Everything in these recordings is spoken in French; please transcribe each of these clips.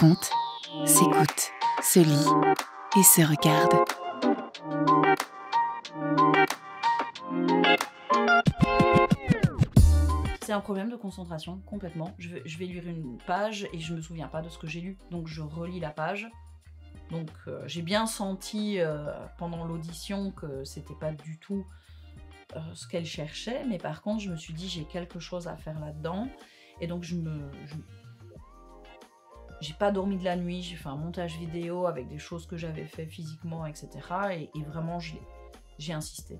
rencontre, s'écoute, se lit et se regarde. C'est un problème de concentration, complètement. Je vais lire une page et je me souviens pas de ce que j'ai lu, donc je relis la page. Donc j'ai bien senti pendant l'audition que c'était pas du tout ce qu'elle cherchait, mais par contre je me suis dit j'ai quelque chose à faire là-dedans. Et donc j'ai pas dormi de la nuit, j'ai fait un montage vidéo avec des choses que j'avais fait physiquement, etc. Et vraiment j'ai insisté.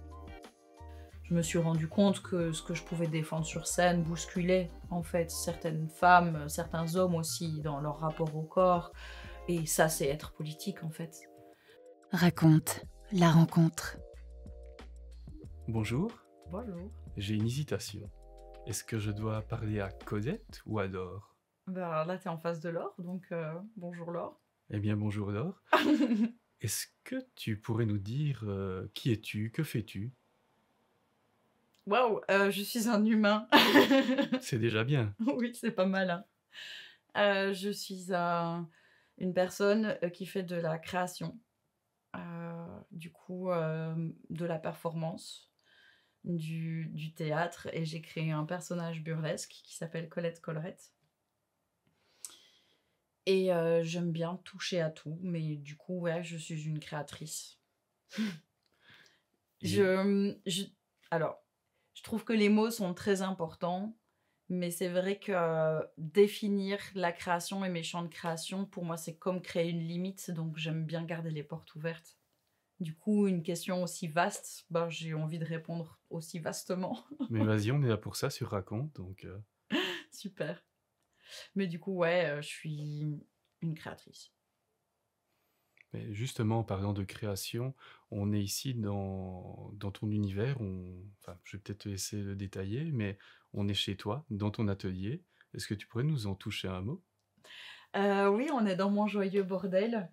Je me suis rendu compte que ce que je pouvais défendre sur scène bousculait en fait certaines femmes, certains hommes aussi dans leur rapport au corps. Et ça, c'est être politique en fait. Raconte la rencontre. Bonjour, Bonjour. j'ai une hésitation. Est-ce que je dois parler à Cosette ou à Laure? Bah, là, t'es en face de Laure, donc bonjour Laure. Eh bien, bonjour Laure. Est-ce que tu pourrais nous dire qui es-tu, que fais-tu? Waouh, je suis un humain. C'est déjà bien. Oui, c'est pas mal. Hein. Je suis une personne qui fait de la création, du coup, de la performance, du théâtre, et j'ai créé un personnage burlesque qui s'appelle Colette Collerette. Et j'aime bien toucher à tout, mais du coup, ouais, je suis une créatrice. Et- Alors, je trouve que les mots sont très importants, mais c'est vrai que définir la création et mes champs de création, pour moi, c'est comme créer une limite, donc j'aime bien garder les portes ouvertes. Du coup, une question aussi vaste, ben, j'ai envie de répondre aussi vastement. Mais vas-y, on est là pour ça sur Raconte, donc... Super. Mais du coup, ouais, je suis une créatrice. Mais justement, en parlant de création, on est ici dans ton univers. Enfin, je vais peut-être te laisser le détailler, mais on est chez toi, dans ton atelier. Est-ce que tu pourrais nous en toucher un mot? Oui, on est dans mon joyeux bordel.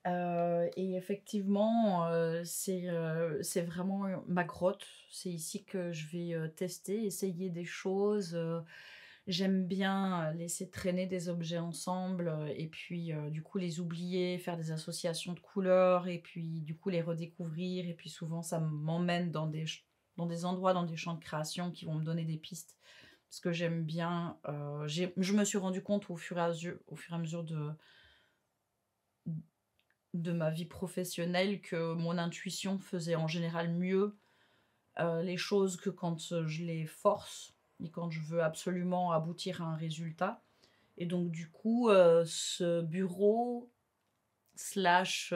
Et effectivement, c'est vraiment ma grotte. C'est ici que je vais tester, essayer des choses. J'aime bien laisser traîner des objets ensemble et puis du coup les oublier, faire des associations de couleurs et puis du coup les redécouvrir. Et puis souvent ça m'emmène dans des endroits, dans des champs de création qui vont me donner des pistes. Parce que j'aime bien. Je me suis rendu compte au fur et à mesure de ma vie professionnelle que mon intuition faisait en général mieux les choses que quand je les force et quand je veux absolument aboutir à un résultat. Et donc du coup, ce bureau slash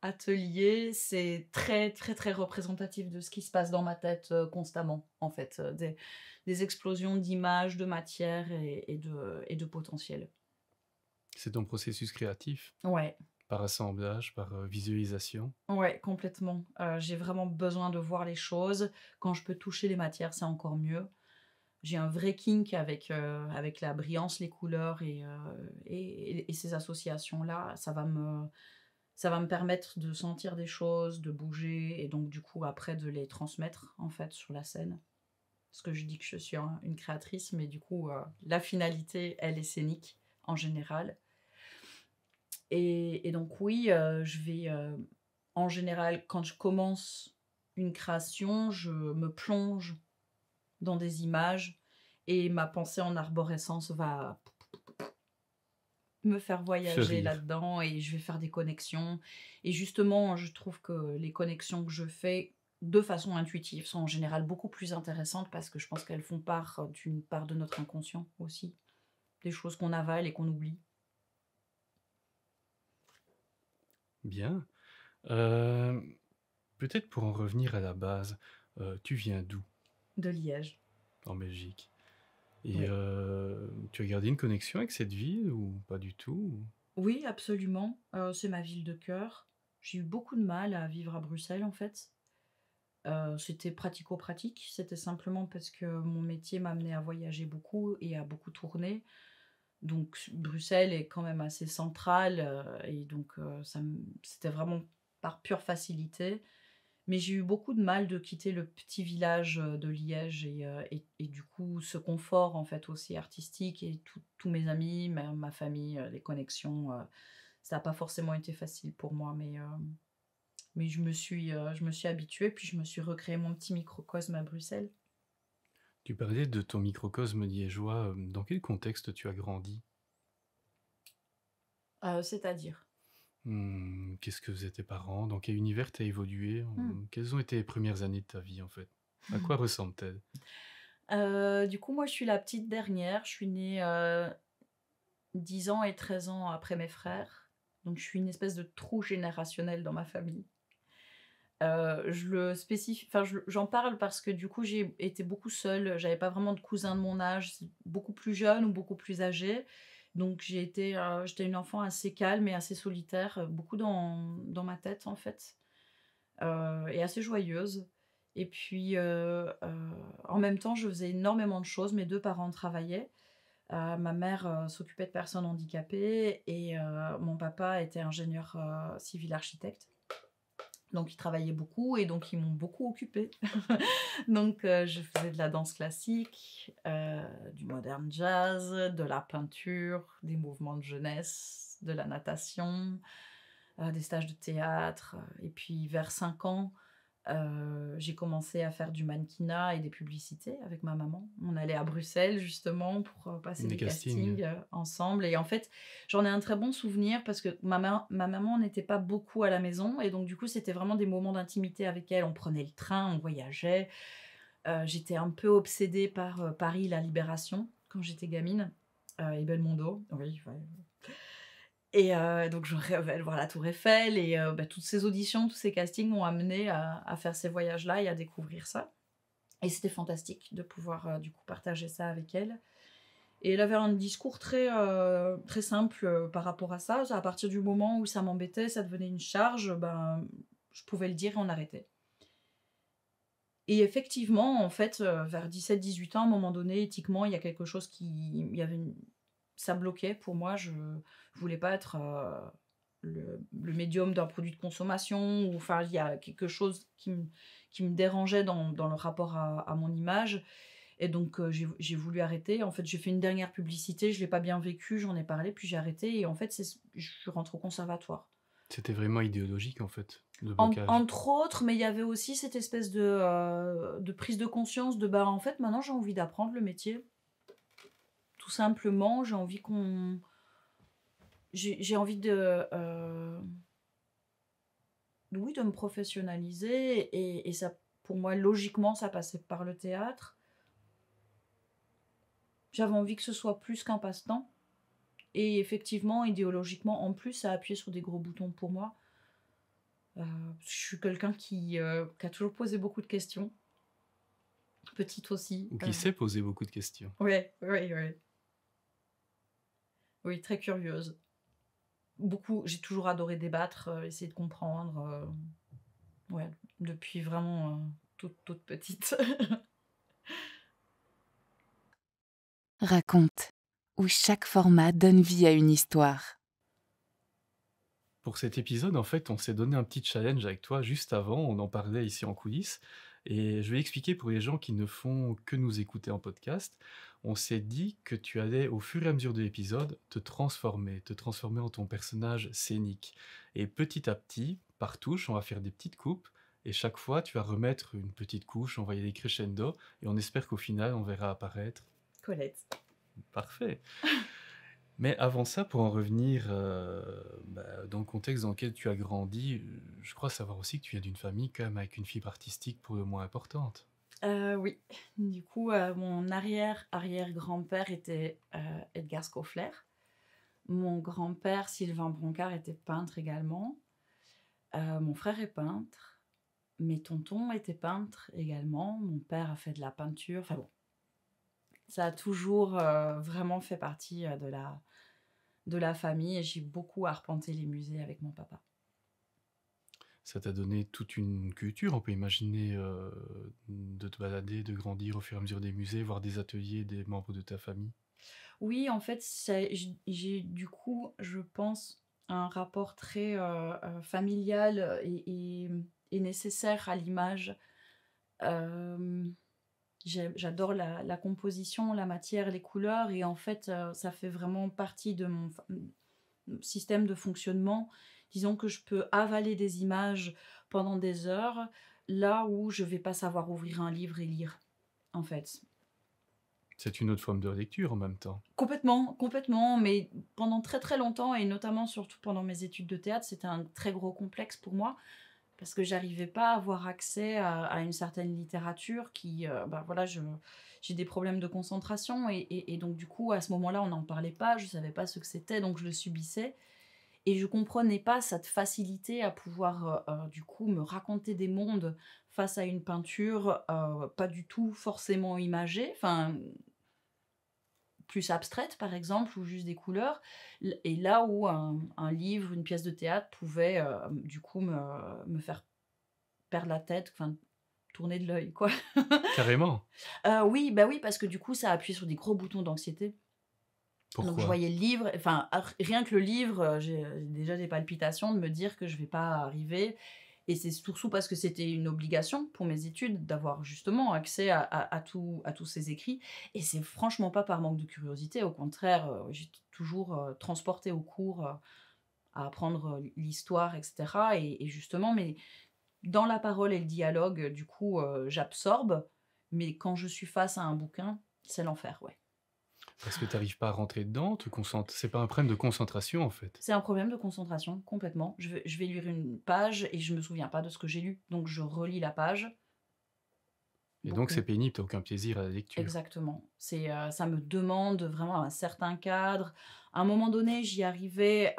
atelier, c'est très très très représentatif de ce qui se passe dans ma tête constamment, en fait. Des explosions d'images, de matière et de potentiel. C'est ton processus créatif, Ouais. par assemblage, par visualisation. Ouais, complètement. J'ai vraiment besoin de voir les choses. Quand je peux toucher les matières, c'est encore mieux. J'ai un vrai kink avec la brillance, les couleurs et ces associations-là. Ça va me permettre de sentir des choses, de bouger et donc du coup après de les transmettre en fait sur la scène. Parce que je dis que je suis une créatrice, mais du coup la finalité, elle est scénique en général. Et donc oui, je vais en général, quand je commence une création, je me plonge dans des images et ma pensée en arborescence va me faire voyager Fleurir. là-dedans et je vais faire des connexions. Et justement, je trouve que les connexions que je fais de façon intuitive sont en général beaucoup plus intéressantes parce que je pense qu'elles font part d'une part de notre inconscient aussi, des choses qu'on avale et qu'on oublie. Bien. Peut-être pour en revenir à la base, tu viens d'où De Liège. en Belgique? Et Oui. tu as gardé une connexion avec cette ville ou pas du tout? Oui, absolument. C'est ma ville de cœur. J'ai eu beaucoup de mal à vivre à Bruxelles, en fait. C'était pratico-pratique. C'était simplement parce que mon métier m'amenait à voyager beaucoup et à beaucoup tourner. Donc Bruxelles est quand même assez centrale et donc c'était vraiment par pure facilité. Mais j'ai eu beaucoup de mal de quitter le petit village, de Liège et du coup, ce confort, en fait, aussi artistique et tous mes amis, ma famille, les connexions, ça a pas forcément été facile pour moi, mais je me suis habituée, puis je me suis recréé mon petit microcosme à Bruxelles. Tu parlais de ton microcosme liégeois, dans quel contexte tu as grandi? C'est-à-dire? Qu'est-ce que faisaient tes parents? Dans quel univers tu as évolué? Mmh. Quelles ont été les premières années de ta vie, en fait? À quoi ressemble-t-elle? Du coup, moi, je suis la petite dernière. Je suis née, 10 ans et 13 ans après mes frères. Donc je suis une espèce de trou générationnel dans ma famille. Je le spécifie enfin, j'en parle parce que du coup, j'ai été beaucoup seule. J'avais pas vraiment de cousins de mon âge, beaucoup plus jeunes ou beaucoup plus âgés. Donc j'étais une enfant assez calme et assez solitaire, beaucoup dans ma tête, en fait, et assez joyeuse. Et puis, en même temps, je faisais énormément de choses. Mes 2 parents travaillaient. Ma mère, s'occupait de personnes handicapées et mon papa était ingénieur, civil architecte. Donc ils travaillaient beaucoup et donc ils m'ont beaucoup occupée. Donc je faisais de la danse classique, du modern jazz, de la peinture, des mouvements de jeunesse, de la natation, des stages de théâtre, et puis vers 5 ans, j'ai commencé à faire du mannequinat et des publicités avec ma maman. On allait à Bruxelles justement pour, passer Des des castings? castings, ensemble et en fait, j'en ai un très bon souvenir parce que ma maman n'était pas beaucoup à la maison et donc du coup, c'était vraiment des moments d'intimité avec elle. On prenait le train, on voyageait. J'étais un peu obsédée par, Paris, la Libération quand j'étais gamine, et Belmondo. Oui, ouais. Et donc je rêvais de voir la tour Eiffel et toutes ces auditions, tous ces castings m'ont amenée à faire ces voyages-là et à découvrir ça. Et c'était fantastique de pouvoir, du coup partager ça avec elle. Et elle avait un discours très simple, par rapport à ça. À partir du moment où ça m'embêtait, ça devenait une charge, ben, je pouvais le dire et on arrêtait. Et effectivement, en fait, vers 17-18 ans, à un moment donné, éthiquement, il y a quelque chose qui il y avait une ça bloquait pour moi. Je voulais pas être, le médium d'un produit de consommation ou enfin, il y a quelque chose qui me dérangeait dans le rapport à mon image et donc j'ai voulu arrêter. En fait, j'ai fait une dernière publicité, je l'ai pas bien vécu, j'en ai parlé, puis j'ai arrêté et en fait, je rentre au conservatoire. C'était vraiment idéologique, en fait, le En blocage? entre autres, mais il y avait aussi cette espèce de prise de conscience de, bah, en fait, maintenant j'ai envie d'apprendre le métier. Tout simplement, j'ai envie oui, de me professionnaliser et ça pour moi, logiquement, ça passait par le théâtre. J'avais envie que ce soit plus qu'un passe-temps et effectivement, idéologiquement, en plus, ça appuyait sur des gros boutons pour moi. Je suis quelqu'un qui a toujours posé beaucoup de questions, petite aussi, Ou qui sait poser beaucoup de questions? ouais, ouais, ouais. Oui, très curieuse. Beaucoup j'ai toujours adoré débattre, essayer de comprendre, ouais, depuis vraiment, toute petite. Raconte, où chaque format donne vie à une histoire. Pour cet épisode, en fait, on s'est donné un petit challenge avec toi juste avant, on en parlait ici en coulisses et je vais expliquer pour les gens qui ne font que nous écouter en podcast. On s'est dit que tu allais, au fur et à mesure de l'épisode, te transformer en ton personnage scénique et petit à petit, par touche, on va faire des petites coupes et chaque fois, tu vas remettre une petite couche, on va y aller crescendo et on espère qu'au final, on verra apparaître Colette. parfait. Mais avant ça, pour en revenir, dans le contexte dans lequel tu as grandi, je crois savoir aussi que tu viens d'une famille quand même avec une fibre artistique pour le moins importante. Oui, du coup, mon arrière-arrière-grand-père était, Edgar Scoffler. Mon grand-père, Sylvain Broncard, était peintre également. Mon frère est peintre. Mes tontons étaient peintres également. Mon père a fait de la peinture. Enfin bon, ça a toujours, vraiment fait partie, de la famille et j'ai beaucoup arpenté les musées avec mon papa. Ça t'a donné toute une culture, on peut imaginer, de te balader, de grandir au fur et à mesure des musées, voir des ateliers des membres de ta famille. Oui, en fait, j'ai du coup, je pense, un rapport très, familial, et est nécessaire à l'image. J'adore la composition, la matière, les couleurs, et en fait, ça fait vraiment partie de mon système de fonctionnement. Disons que je peux avaler des images pendant des heures, là où je vais pas savoir ouvrir un livre et lire, en fait. C'est une autre forme de lecture en même temps. Complètement, complètement, mais pendant très très longtemps, et notamment surtout pendant mes études de théâtre, c'était un très gros complexe pour moi, parce que j'arrivais pas à avoir accès à une certaine littérature qui, voilà, j'ai des problèmes de concentration, et donc du coup, à ce moment-là, on n'en parlait pas, je savais pas ce que c'était, donc je le subissais, et je comprenais pas cette facilité à pouvoir, du coup, me raconter des mondes face à une peinture, pas du tout forcément imagée, enfin, plus abstraite, par exemple, ou juste des couleurs. Et là où un livre, une pièce de théâtre pouvait, du coup, me faire perdre la tête, enfin, tourner de l'œil, quoi. Carrément. Oui, bah oui, parce que du coup, ça appuyait sur des gros boutons d'anxiété. Donc je Pourquoi? voyais le livre, enfin, rien que le livre, j'ai déjà des palpitations de me dire que je vais pas arriver. Et c'est surtout parce que c'était une obligation pour mes études d'avoir justement accès à tous ces écrits. Et c'est franchement pas par manque de curiosité. Au contraire, j'étais toujours transportée au cours, à apprendre l'histoire, etc. Et justement, mais dans la parole et le dialogue, du coup, j'absorbe. Mais quand je suis face à un bouquin, c'est l'enfer, ouais. Parce que tu n'arrives pas à rentrer dedans, c'est pas un problème de concentration en fait. C'est un problème de concentration, complètement. Je vais lire une page et je me souviens pas de ce que j'ai lu. Donc je relis la page. Et donc c'est Beaucoup. pénible, tu aucun plaisir à la lecture. Exactement. Ça me demande vraiment un certain cadre. À un moment donné, j'y arrivais,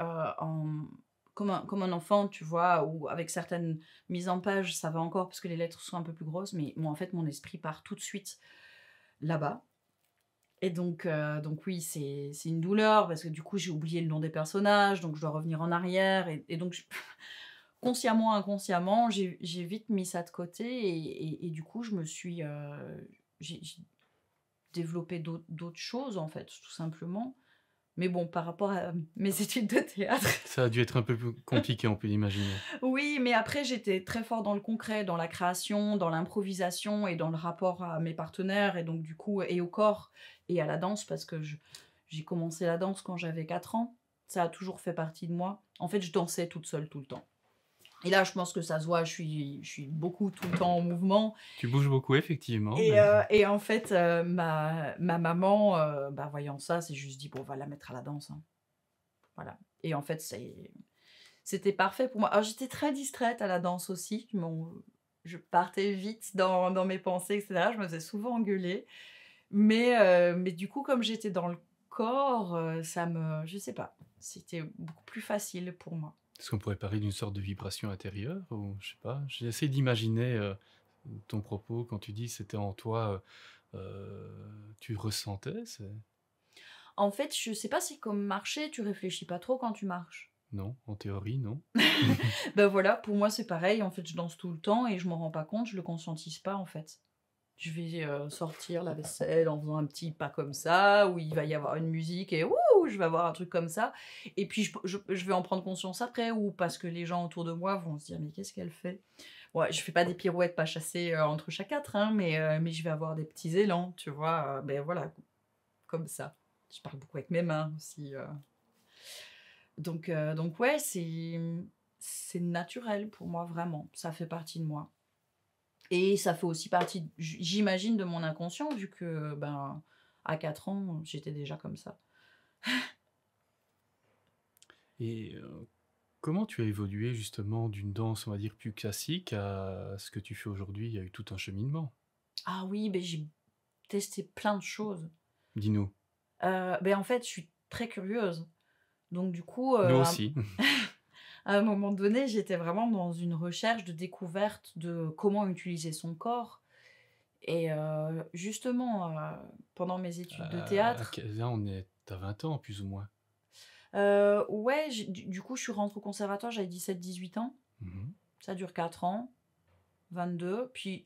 comme un enfant, tu vois? Ou avec certaines mises en page, ça va encore parce que les lettres sont un peu plus grosses, mais moi, en fait, mon esprit part tout de suite là-bas. Et donc oui, c'est une douleur parce que du coup, j'ai oublié le nom des personnages, donc je dois revenir en arrière, et donc consciemment, inconsciemment, j'ai vite mis ça de côté, et du coup, j'ai développé d'autres choses, en fait, tout simplement. Mais bon, par rapport à mes études de théâtre, Ça a dû être un peu plus compliqué, on peut l'imaginer. oui, mais après, j'étais très fort dans le concret, dans la création, dans l'improvisation et dans le rapport à mes partenaires, et donc du coup, et au corps et à la danse, parce que j'ai commencé la danse quand j'avais 4 ans. Ça a toujours fait partie de moi. En fait, je dansais toute seule tout le temps. Et là, je pense que ça se voit, je suis beaucoup tout le temps en mouvement. Tu bouges beaucoup effectivement, Et, mais et en fait, ma maman, voyant ça, s'est juste dit, bon, on va la mettre à la danse, hein. Voilà. Et en fait, c'était parfait pour moi. Alors, j'étais très distraite à la danse aussi. Je partais vite dans mes pensées, etc. Je me faisais souvent engueuler. Mais du coup, comme j'étais dans le corps, je sais pas, c'était beaucoup plus facile pour moi. est-ce qu'on pourrait parler d'une sorte de vibration intérieure ou je sais pas? J'essaie d'imaginer, ton propos quand tu dis: «C'était en toi», tu ressentais? En fait, je sais pas si comme marcher, tu réfléchis pas trop quand tu marches. Non, en théorie, non. Ben voilà, pour moi, c'est pareil. En fait, je danse tout le temps et je m'en rends pas compte, je le conscientise pas, en fait. Je vais, sortir la vaisselle en faisant un petit pas comme ça, où il va y avoir une musique et wouh! Je vais avoir un truc comme ça, et puis je vais en prendre conscience après, ou parce que les gens autour de moi vont se dire: «Mais qu'est-ce qu'elle fait?» Ouais, je fais pas des pirouettes pas chassées, entre chaque 4, hein, mais je vais avoir des petits élans, tu vois? Voilà, comme ça. Je parle beaucoup avec mes mains aussi, donc ouais, c'est naturel pour moi, vraiment. Ça fait partie de moi. Et ça fait aussi partie, j'imagine, de mon inconscient, vu que, à 4 ans, j'étais déjà comme ça. Et comment tu as évolué justement d'une danse, on va dire, plus classique à ce que tu fais aujourd'hui? Il y a eu tout un cheminement. Ah oui, beh, j'ai testé plein de choses. Dis-nous. En fait, je suis très curieuse. Donc du coup, Nous aussi. à un moment donné, j'étais vraiment dans une recherche de découverte de comment utiliser son corps. Et justement, pendant mes études de théâtre, Là, on est à 20 ans, plus ou moins. ouais, du coup, je suis rentrée au conservatoire, j'avais 17-18 ans. Mmh. Ça dure 4 ans, 22. Puis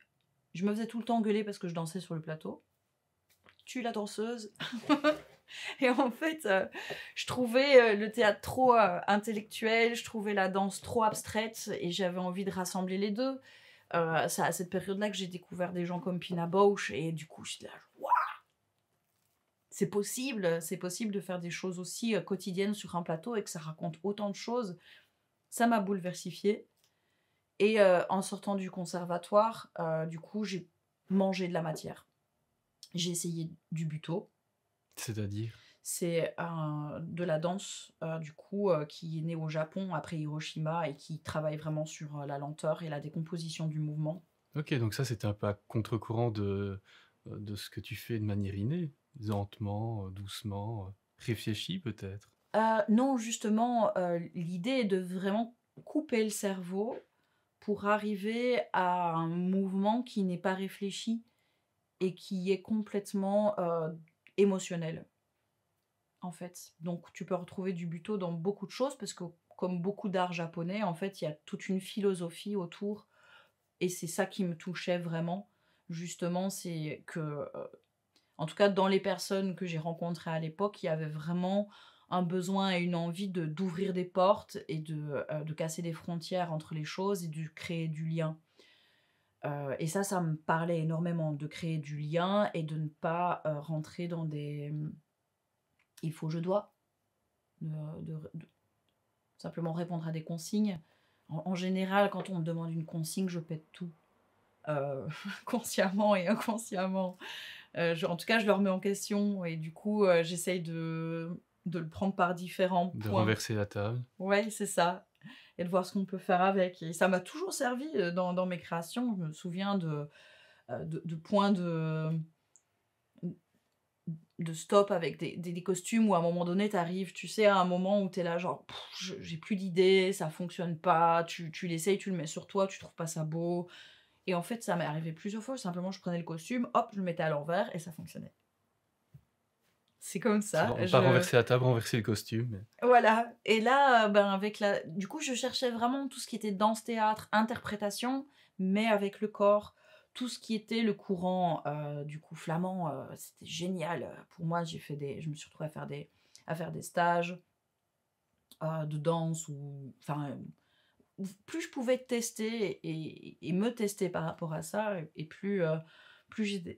je me faisais tout le temps engueuler parce que je dansais sur le plateau. Tu la danseuse. Et en fait, je trouvais le théâtre trop intellectuel, je trouvais la danse trop abstraite et j'avais envie de rassembler les deux. C'est à cette période-là que j'ai découvert des gens comme Pina Bausch et du coup, j'étais là, waouh, c'est possible de faire des choses aussi quotidiennes sur un plateau et que ça raconte autant de choses. Ça m'a bouleversifiée. Et en sortant du conservatoire, du coup, j'ai mangé de la matière. J'ai essayé du buto. C'est-à-dire? C'est de la danse, du coup, qui est née au Japon après Hiroshima et qui travaille vraiment sur la lenteur et la décomposition du mouvement. OK, donc ça, c'était un peu à contre-courant de ce que tu fais de manière innée? Lentement, doucement, réfléchi peut-être? Non, justement, l'idée est de vraiment couper le cerveau pour arriver à un mouvement qui n'est pas réfléchi et qui est complètement émotionnel. En fait. Donc tu peux retrouver du buto dans beaucoup de choses parce que comme beaucoup d'art japonais, en fait, il y a toute une philosophie autour et c'est ça qui me touchait vraiment. Justement, c'est que, en tout cas dans les personnes que j'ai rencontrées à l'époque, il y avait vraiment un besoin et une envie de d'ouvrir des portes et de casser des frontières entre les choses et de créer du lien. Et ça me parlait énormément de créer du lien et de ne pas, rentrer dans des, «il faut, je dois». De simplement répondre à des consignes. En général, quand on me demande une consigne, je pète tout, consciemment et inconsciemment. En tout cas, je le remets en question et du coup, j'essaye de le prendre par différents De points. renverser la table? Ouais, c'est ça et de voir ce qu'on peut faire avec et ça m'a toujours servi, dans mes créations. Je me souviens de points de stop avec des costumes où à un moment donné, tu arrives, tu sais, à un moment où tu es là genre: J'ai plus d'idées, ça fonctionne pas», tu l'essayes, tu le mets sur toi, tu trouves pas ça beau et en fait, ça m'est arrivé plusieurs fois, simplement je prenais le costume, hop, je le mettais à l'envers et ça fonctionnait. C'est comme C'est ça, bon, pas renverser la table, renverser le costume, mais voilà et là, ben, avec la du coup, je cherchais vraiment tout ce qui était danse, théâtre, interprétation, mais avec le corps. Tout ce qui était le courant, du coup flamand, c'était génial, pour moi. Je me suis retrouvée à faire des stages, de danse ou enfin, plus je pouvais tester et me tester par rapport à ça et plus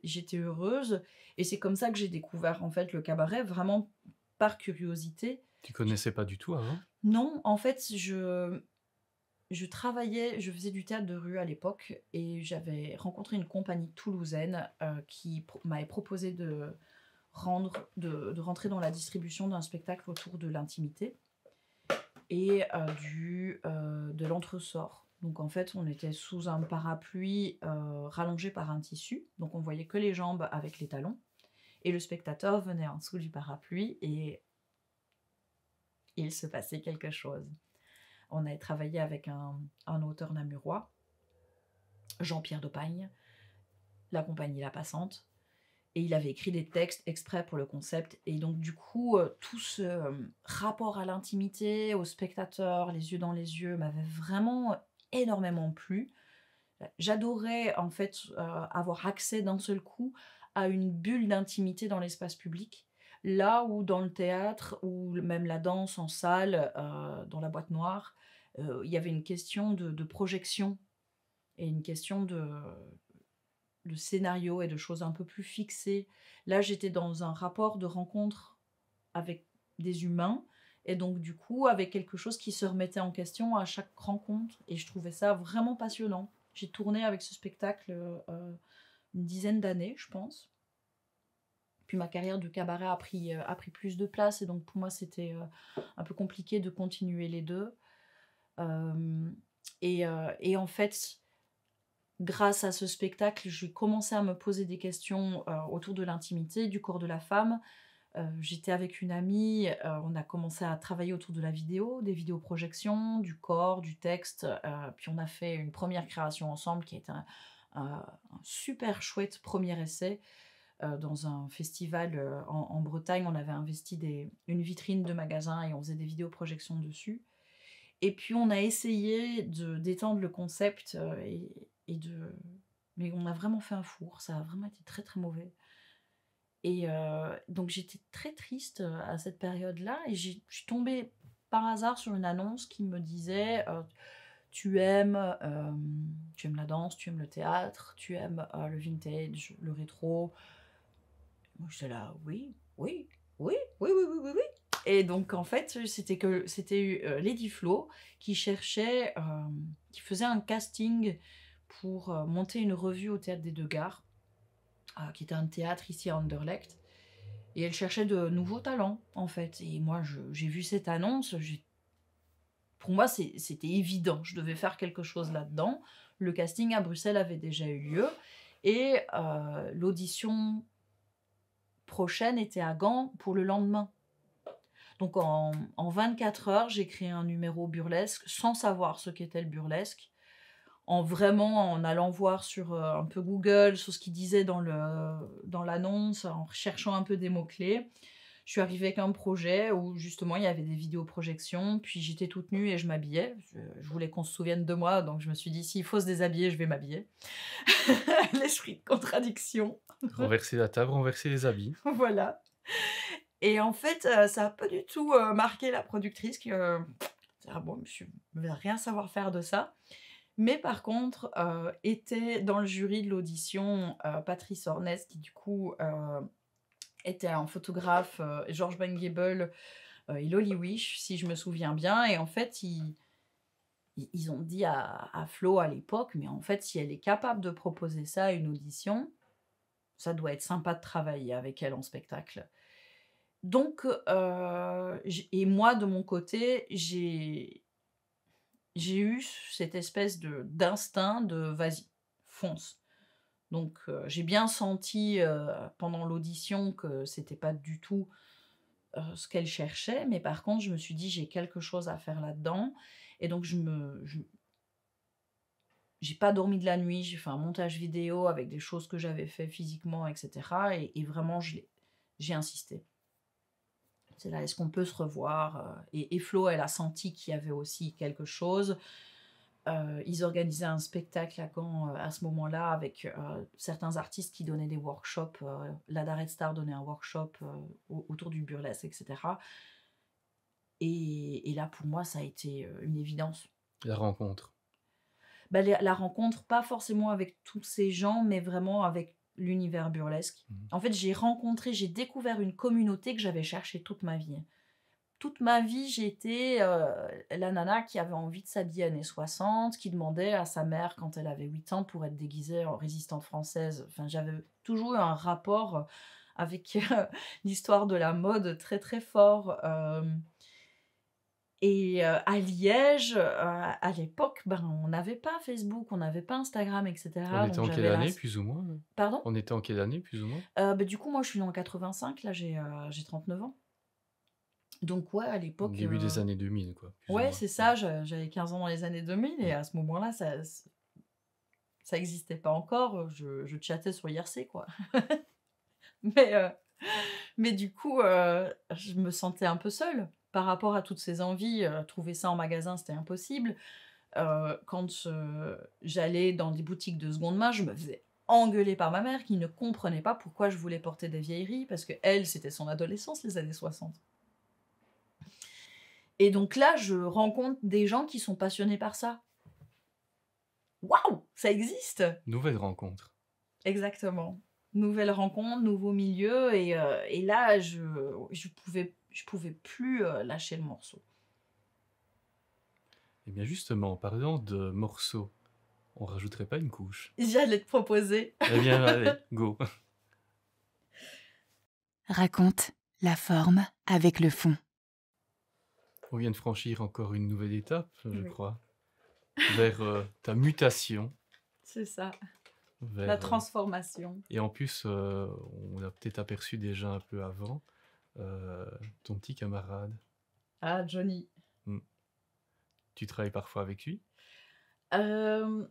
j'étais heureuse et c'est comme ça que j'ai découvert, en fait, le cabaret, vraiment par curiosité. tu connaissais pas du tout avant? Non, en fait, je travaillais, je faisais du théâtre de rue à l'époque et j'avais rencontré une compagnie toulousaine, qui m'avait proposé de rentrer dans la distribution d'un spectacle autour de l'intimité et de l'entresort. Donc en fait, on était sous un parapluie, rallongé par un tissu, donc on voyait que les jambes avec les talons et le spectateur venait en dessous du parapluie et il se passait quelque chose. On avait travaillé avec un auteur namurois, Jean-Pierre Daupagne, la compagnie La Passante, et il avait écrit des textes exprès pour le concept. Et donc du coup, tout ce rapport à l'intimité, au spectateur, les yeux dans les yeux, m'avait vraiment énormément plu. J'adorais en fait avoir accès d'un seul coup à une bulle d'intimité dans l'espace public. Là où dans le théâtre ou même la danse en salle, dans la boîte noire, il y avait une question de projection et une question de scénario et de choses un peu plus fixées. Là, j'étais dans un rapport de rencontre avec des humains et donc du coup avec quelque chose qui se remettait en question à chaque rencontre et je trouvais ça vraiment passionnant. J'ai tourné avec ce spectacle une dizaine d'années, je pense. Puis ma carrière de cabaret a pris plus de place et donc pour moi c'était un peu compliqué de continuer les deux. Et en fait, grâce à ce spectacle, j'ai commencé à me poser des questions autour de l'intimité, du corps de la femme. J'étais avec une amie, on a commencé à travailler autour de la vidéo, des vidéoprojections, du corps, du texte. Puis on a fait une première création ensemble qui a été un super chouette premier essai dans un festival en Bretagne. On avait investi une vitrine de magasin et on faisait des vidéoprojections dessus. Et puis on a essayé d'étendre le concept mais on a vraiment fait un four, ça a vraiment été très très mauvais. Et donc j'étais très triste, à cette période-là et je suis tombée par hasard sur une annonce qui me disait, tu aimes la danse, tu aimes le théâtre, tu aimes, le vintage, le rétro. Moi j'étais là: «Oui, oui, oui, oui, oui, oui, oui, oui» et donc en fait, c'était, Lady Flo qui cherchait, qui faisait un casting pour, monter une revue au théâtre des 2 Gares, qui était un théâtre ici à Anderlecht et elle cherchait de nouveaux talents, en fait et moi j'ai vu cette annonce, pour moi c'était évident, je devais faire quelque chose là-dedans. Le casting à Bruxelles avait déjà eu lieu et l'audition prochaine était à Gand pour le lendemain. Donc en 24 heures, j'ai créé un numéro burlesque sans savoir ce qu'était le burlesque. En allant voir sur, un peu Google, sur ce qu'ils disaient dans l'annonce, en recherchant un peu des mots-clés. Je suis arrivée avec un projet où justement il y avait des vidéoprojections, puis j'étais toute nue et je m'habillais. Je voulais qu'on se souvienne de moi, donc je me suis dit: «S'il faut se déshabiller, je vais m'habiller». L'esprit de contradiction, Renverser la table, renverser les habits. voilà. Et en fait, ça a pas du tout, marqué la productrice que, ah bon, monsieur ne veut rien savoir faire de ça. Mais par contre, était dans le jury de l'audition, Patrice Ornès qui du coup, était un photographe, Georges Benguébel, et Lolly Wish, si je me souviens bien et en fait, ils ont dit à Flo à l'époque: «Mais en fait, si elle est capable de proposer ça à une audition, ça doit être sympa de travailler avec elle en spectacle». Donc et moi de mon côté, j'ai eu cette espèce d'instinct de: «Vas-y, fonce». Donc j'ai bien senti, pendant l'audition que c'était pas du tout, ce qu'elle cherchait, mais par contre, je me suis dit: «J'ai quelque chose à faire là-dedans» et donc j'ai pas dormi de la nuit, j'ai fait un montage vidéo avec des choses que j'avais fait physiquement et cetera et vraiment j'ai insisté. C'est là: «Est-ce qu'on peut se revoir?» Et Flo, elle a senti qu'il y avait aussi quelque chose. Ils organisaient un spectacle à Caen, à ce moment-là avec, certains artistes qui donnaient des workshops, Lada Red Star donnait un workshop, autour du burlesque et cetera et là, pour moi, ça a été, une évidence. La rencontre. Bah, la rencontre, pas forcément avec tous ces gens, mais vraiment avec l'univers burlesque. Mmh. En fait, j'ai découvert une communauté que j'avais cherchée toute ma vie. Toute ma vie, j'ai été, la nana qui avait envie de s'habiller années 60, qui demandait à sa mère quand elle avait 8 ans pour être déguisée en résistante française. Enfin, j'avais toujours eu un rapport, avec, l'histoire de la mode très, très fort, et à Liège, à l'époque, ben, on n'avait pas Facebook, on n'avait pas Instagram et On cetera, était donc en quelle j'avais année, plus ou moins? pardon? On était en quelle année, plus ou moins? Bah, du coup, moi, je suis née en 85, là, j'ai 39 ans. Donc ouais, à l'époque, Début des années 2000 quoi, plus ou ouais, moins. c'est ça, j'avais 15 ans dans les années 2000 et à ce moment-là, ça existait pas encore, je tchattais sur IRC, quoi. Mais mais du coup, je me sentais un peu seule par rapport à toutes ces envies, trouver ça en magasin, c'était impossible. Quand, j'allais dans des boutiques de seconde main, je me faisais engueuler par ma mère qui ne comprenait pas pourquoi je voulais porter des vieilleries parce qu'elle, c'était son adolescence, les années 60. Et donc là, je rencontre des gens qui sont passionnés par ça. Waouh! Ça existe! Nouvelle rencontre. Exactement. Nouvelle rencontre, nouveau milieu et là je pouvais plus, lâcher le morceau. Et bien justement, en parlant de morceaux, on rajouterait pas une couche? J'allais te proposer. Eh bien allez, go! Raconte la forme avec le fond. On vient de franchir encore une nouvelle étape, je Oui, crois, vers, ta mutation, c'est ça, la vers, transformation. et en plus, on l'a peut-être aperçu déjà un peu avant, heu, ton petit camarade. Ah Johnny. Mmh. Tu travailles parfois avec lui? Hem,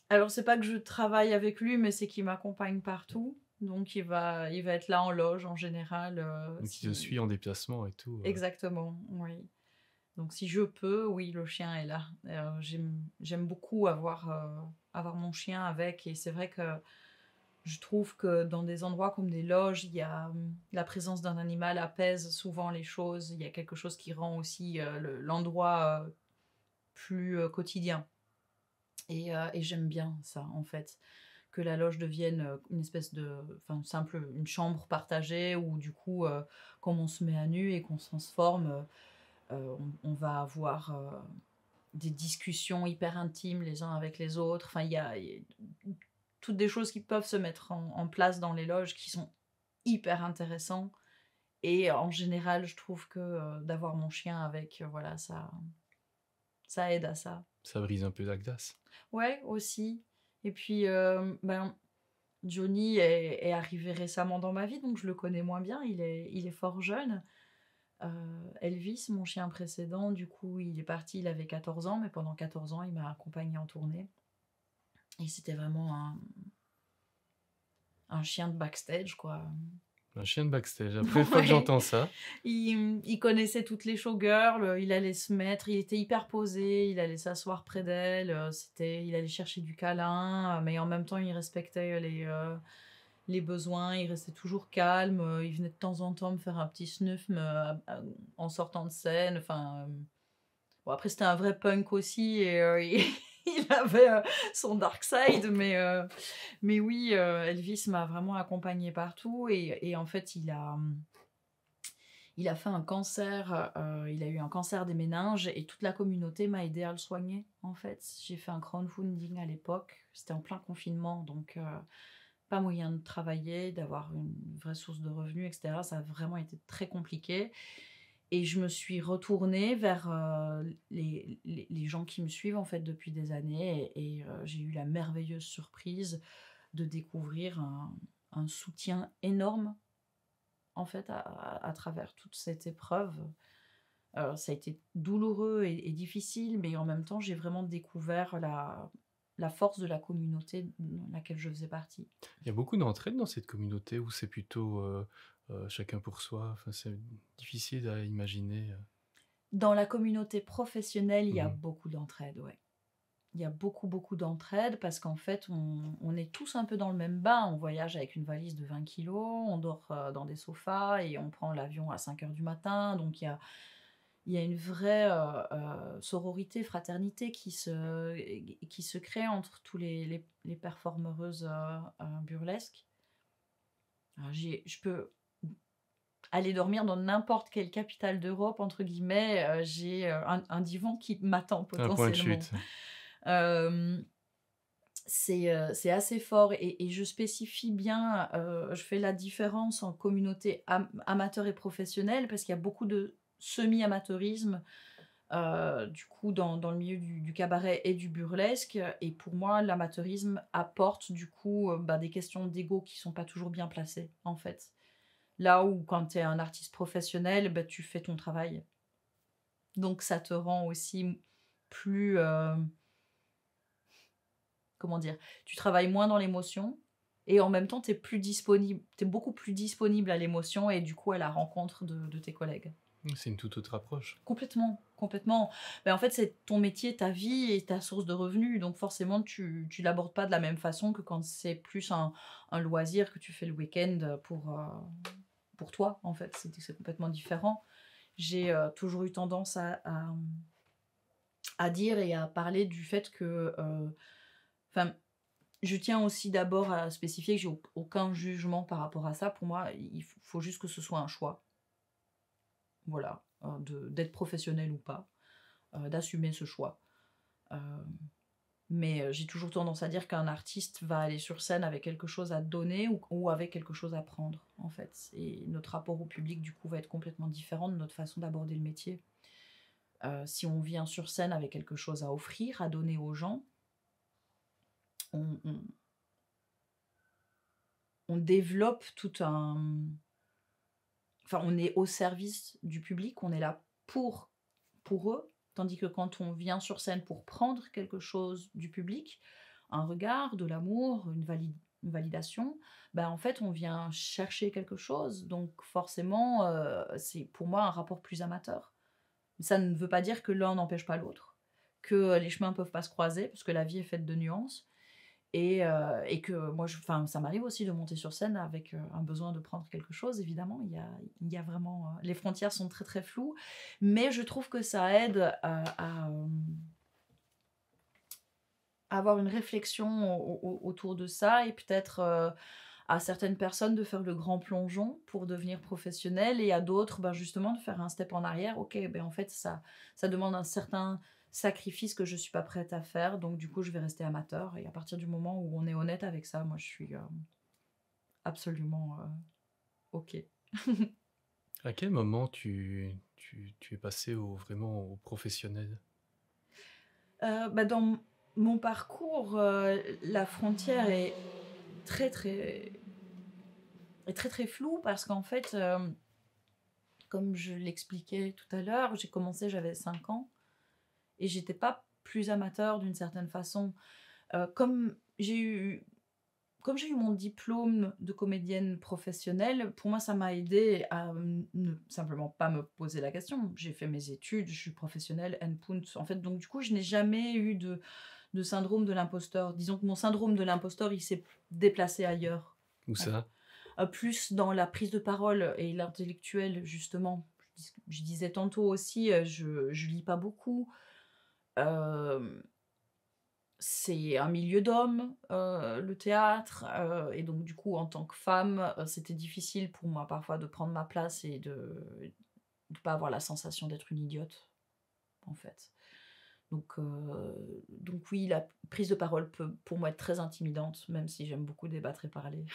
alors c'est pas que je travaille avec lui, mais c'est qu'il m'accompagne partout. Donc il va être là en loge en général, Donc il te suit si en déplacement et tout, exactement, oui. Donc si je peux, oui, le chien est là. J'aime beaucoup avoir mon chien avec et c'est vrai que Je trouve que dans des endroits comme des loges, il y a la présence d'un animal apaise souvent les choses. Il y a quelque chose qui rend aussi l'endroit plus quotidien. Et j'aime bien ça, en fait, que la loge devienne une espèce de, enfin, simple, une chambre partagée où du coup, comme on se met à nu et qu'on se transforme, on va avoir des discussions hyper intimes les uns avec les autres. Enfin, il y a toutes des choses qui peuvent se mettre en place dans les loges qui sont hyper intéressants. Et en général, je trouve que d'avoir mon chien avec, voilà, ça aide à ça. Ça brise un peu la glace. Ouais, aussi. Et puis, ben, Johnny est arrivé récemment dans ma vie, donc je le connais moins bien. Il est fort jeune. Elvis, mon chien précédent, du coup, il est parti, il avait 14 ans, mais pendant 14 ans, il m'a accompagné en tournée. Et c'était vraiment un chien de backstage, quoi. Un chien de backstage. La première fois que Ouais. j'entends ça, Il connaissait toutes les showgirls, il allait se mettre, il était hyper posé, il allait s'asseoir près d'elle, il allait chercher du câlin, mais en même temps, il respectait les besoins, il restait toujours calme, il venait de temps en temps me faire un petit snuff en sortant de scène. Enfin, bon, après, c'était un vrai punk aussi, et il avait son dark side, mais oui, Elvis m'a vraiment accompagné partout, et en fait, il a fait un cancer, il a eu un cancer des méninges, et toute la communauté m'a aidé à le soigner, en fait. J'ai fait un crowdfunding à l'époque, c'était en plein confinement, donc pas moyen de travailler, d'avoir une vraie source de revenus, etc. Ça a vraiment été très compliqué. Et je me suis retournée vers les gens qui me suivent, en fait, depuis des années, et j'ai eu la merveilleuse surprise de découvrir un soutien énorme, en fait, à travers toute cette épreuve. Ça a été douloureux et difficile, mais en même temps, j'ai vraiment découvert la force de la communauté dans laquelle je faisais partie. il y a beaucoup d'entraide dans cette communauté où c'est plutôt chacun pour soi. Enfin, c'est difficile à imaginer. Dans la communauté professionnelle, il y a Mhm. beaucoup d'entraide, ouais. Il y a beaucoup, beaucoup d'entraide parce qu'en fait, on est tous un peu dans le même bain. On voyage avec une valise de 20 kilos, on dort dans des sofas et on prend l'avion à 5 heures du matin. Donc, il y a une vraie sororité, fraternité qui se crée entre tous les performeuses burlesques. Alors, je peux aller dormir dans n'importe quelle capitale d'Europe, entre guillemets. J'ai un divan qui m'attend Un point de potentiellement. chute. C'est assez fort, et je spécifie bien, je fais la différence en communauté amateur et professionnelle, parce qu'il y a beaucoup de semi-amateurisme du coup dans le milieu du cabaret et du burlesque, et pour moi l'amateurisme apporte du coup des questions d'ego qui sont pas toujours bien placées, en fait. Là où quand tu es un artiste professionnel, tu fais ton travail. Donc ça te rend aussi plus... comment dire? Tu travailles moins dans l'émotion, et en même temps, tu es beaucoup plus disponible à l'émotion et du coup à la rencontre de tes collègues. C'est une toute autre approche. Complètement, complètement. En fait, c'est ton métier, ta vie et ta source de revenus, donc forcément tu l'abordes pas de la même façon que quand c'est plus un loisir que tu fais le week-end pour toi, en fait. C'est complètement différent. J'ai toujours eu tendance à dire et à parler du fait que... Enfin, je tiens aussi d'abord à spécifier que j'ai aucun jugement par rapport à ça. Pour moi, il faut juste que ce soit un choix. Voilà, d'être professionnel ou pas, d'assumer ce choix. Mais j'ai toujours tendance à dire qu'un artiste va aller sur scène avec quelque chose à donner ou avec quelque chose à prendre, en fait. Et notre rapport au public, du coup, va être complètement différent de notre façon d'aborder le métier. Si on vient sur scène avec quelque chose à offrir, à donner aux gens, on, on- on développe tout un... Enfin, on est au service du public, on est là pour eux, tandis que quand on vient sur scène pour prendre quelque chose du public, un regard, de l'amour, une validation, en fait, on vient chercher quelque chose. Donc forcément, c'est pour moi un rapport plus amateur. Ça ne veut pas dire que l'un n'empêche pas l'autre, que les chemins ne peuvent pas se croiser, parce que la vie est faite de nuances. Et que moi, enfin, ça m'arrive aussi de monter sur scène avec un besoin de prendre quelque chose, évidemment. Il y a vraiment... les frontières sont très, très floues. Mais je trouve que ça aide à avoir une réflexion autour de ça et peut-être à certaines personnes de faire le grand plongeon pour devenir professionnel et à d'autres, ben, justement, de faire un step en arrière. Ok, ben, en fait, ça demande un certain sacrifice que je ne suis pas prête à faire, donc du coup, je vais rester amateur. Et à partir du moment où on est honnête avec ça, moi, je suis absolument ok. À quel moment tu es passé vraiment au professionnel? Bah, dans mon parcours, la frontière est très, très très, très floue parce qu'en fait, comme je l'expliquais tout à l'heure, j'ai commencé, j'avais 5 ans et j'étais pas plus amateur d'une certaine façon. Heu, comme j'ai eu comme j'ai eu mon diplôme de comédienne professionnelle, pour moi, ça m'a aidée à ne simplement pas me poser la question. J'ai fait mes études, je suis professionnelle, end point. En fait, donc du coup, je n'ai jamais eu de syndrome de l'imposteur. Disons que mon syndrome de l'imposteur, il s'est déplacé ailleurs. Où ça? Plus dans la prise de parole et l'intellectuel, justement. Je disais tantôt aussi, je lis pas beaucoup. Hem, c'est un milieu d'hommes, le théâtre, et donc du coup, en tant que femme, c'était difficile pour moi parfois de prendre ma place et de pas avoir la sensation d'être une idiote, en fait. Donc oui, la prise de parole peut pour moi être très intimidante, même si j'aime beaucoup débattre et parler.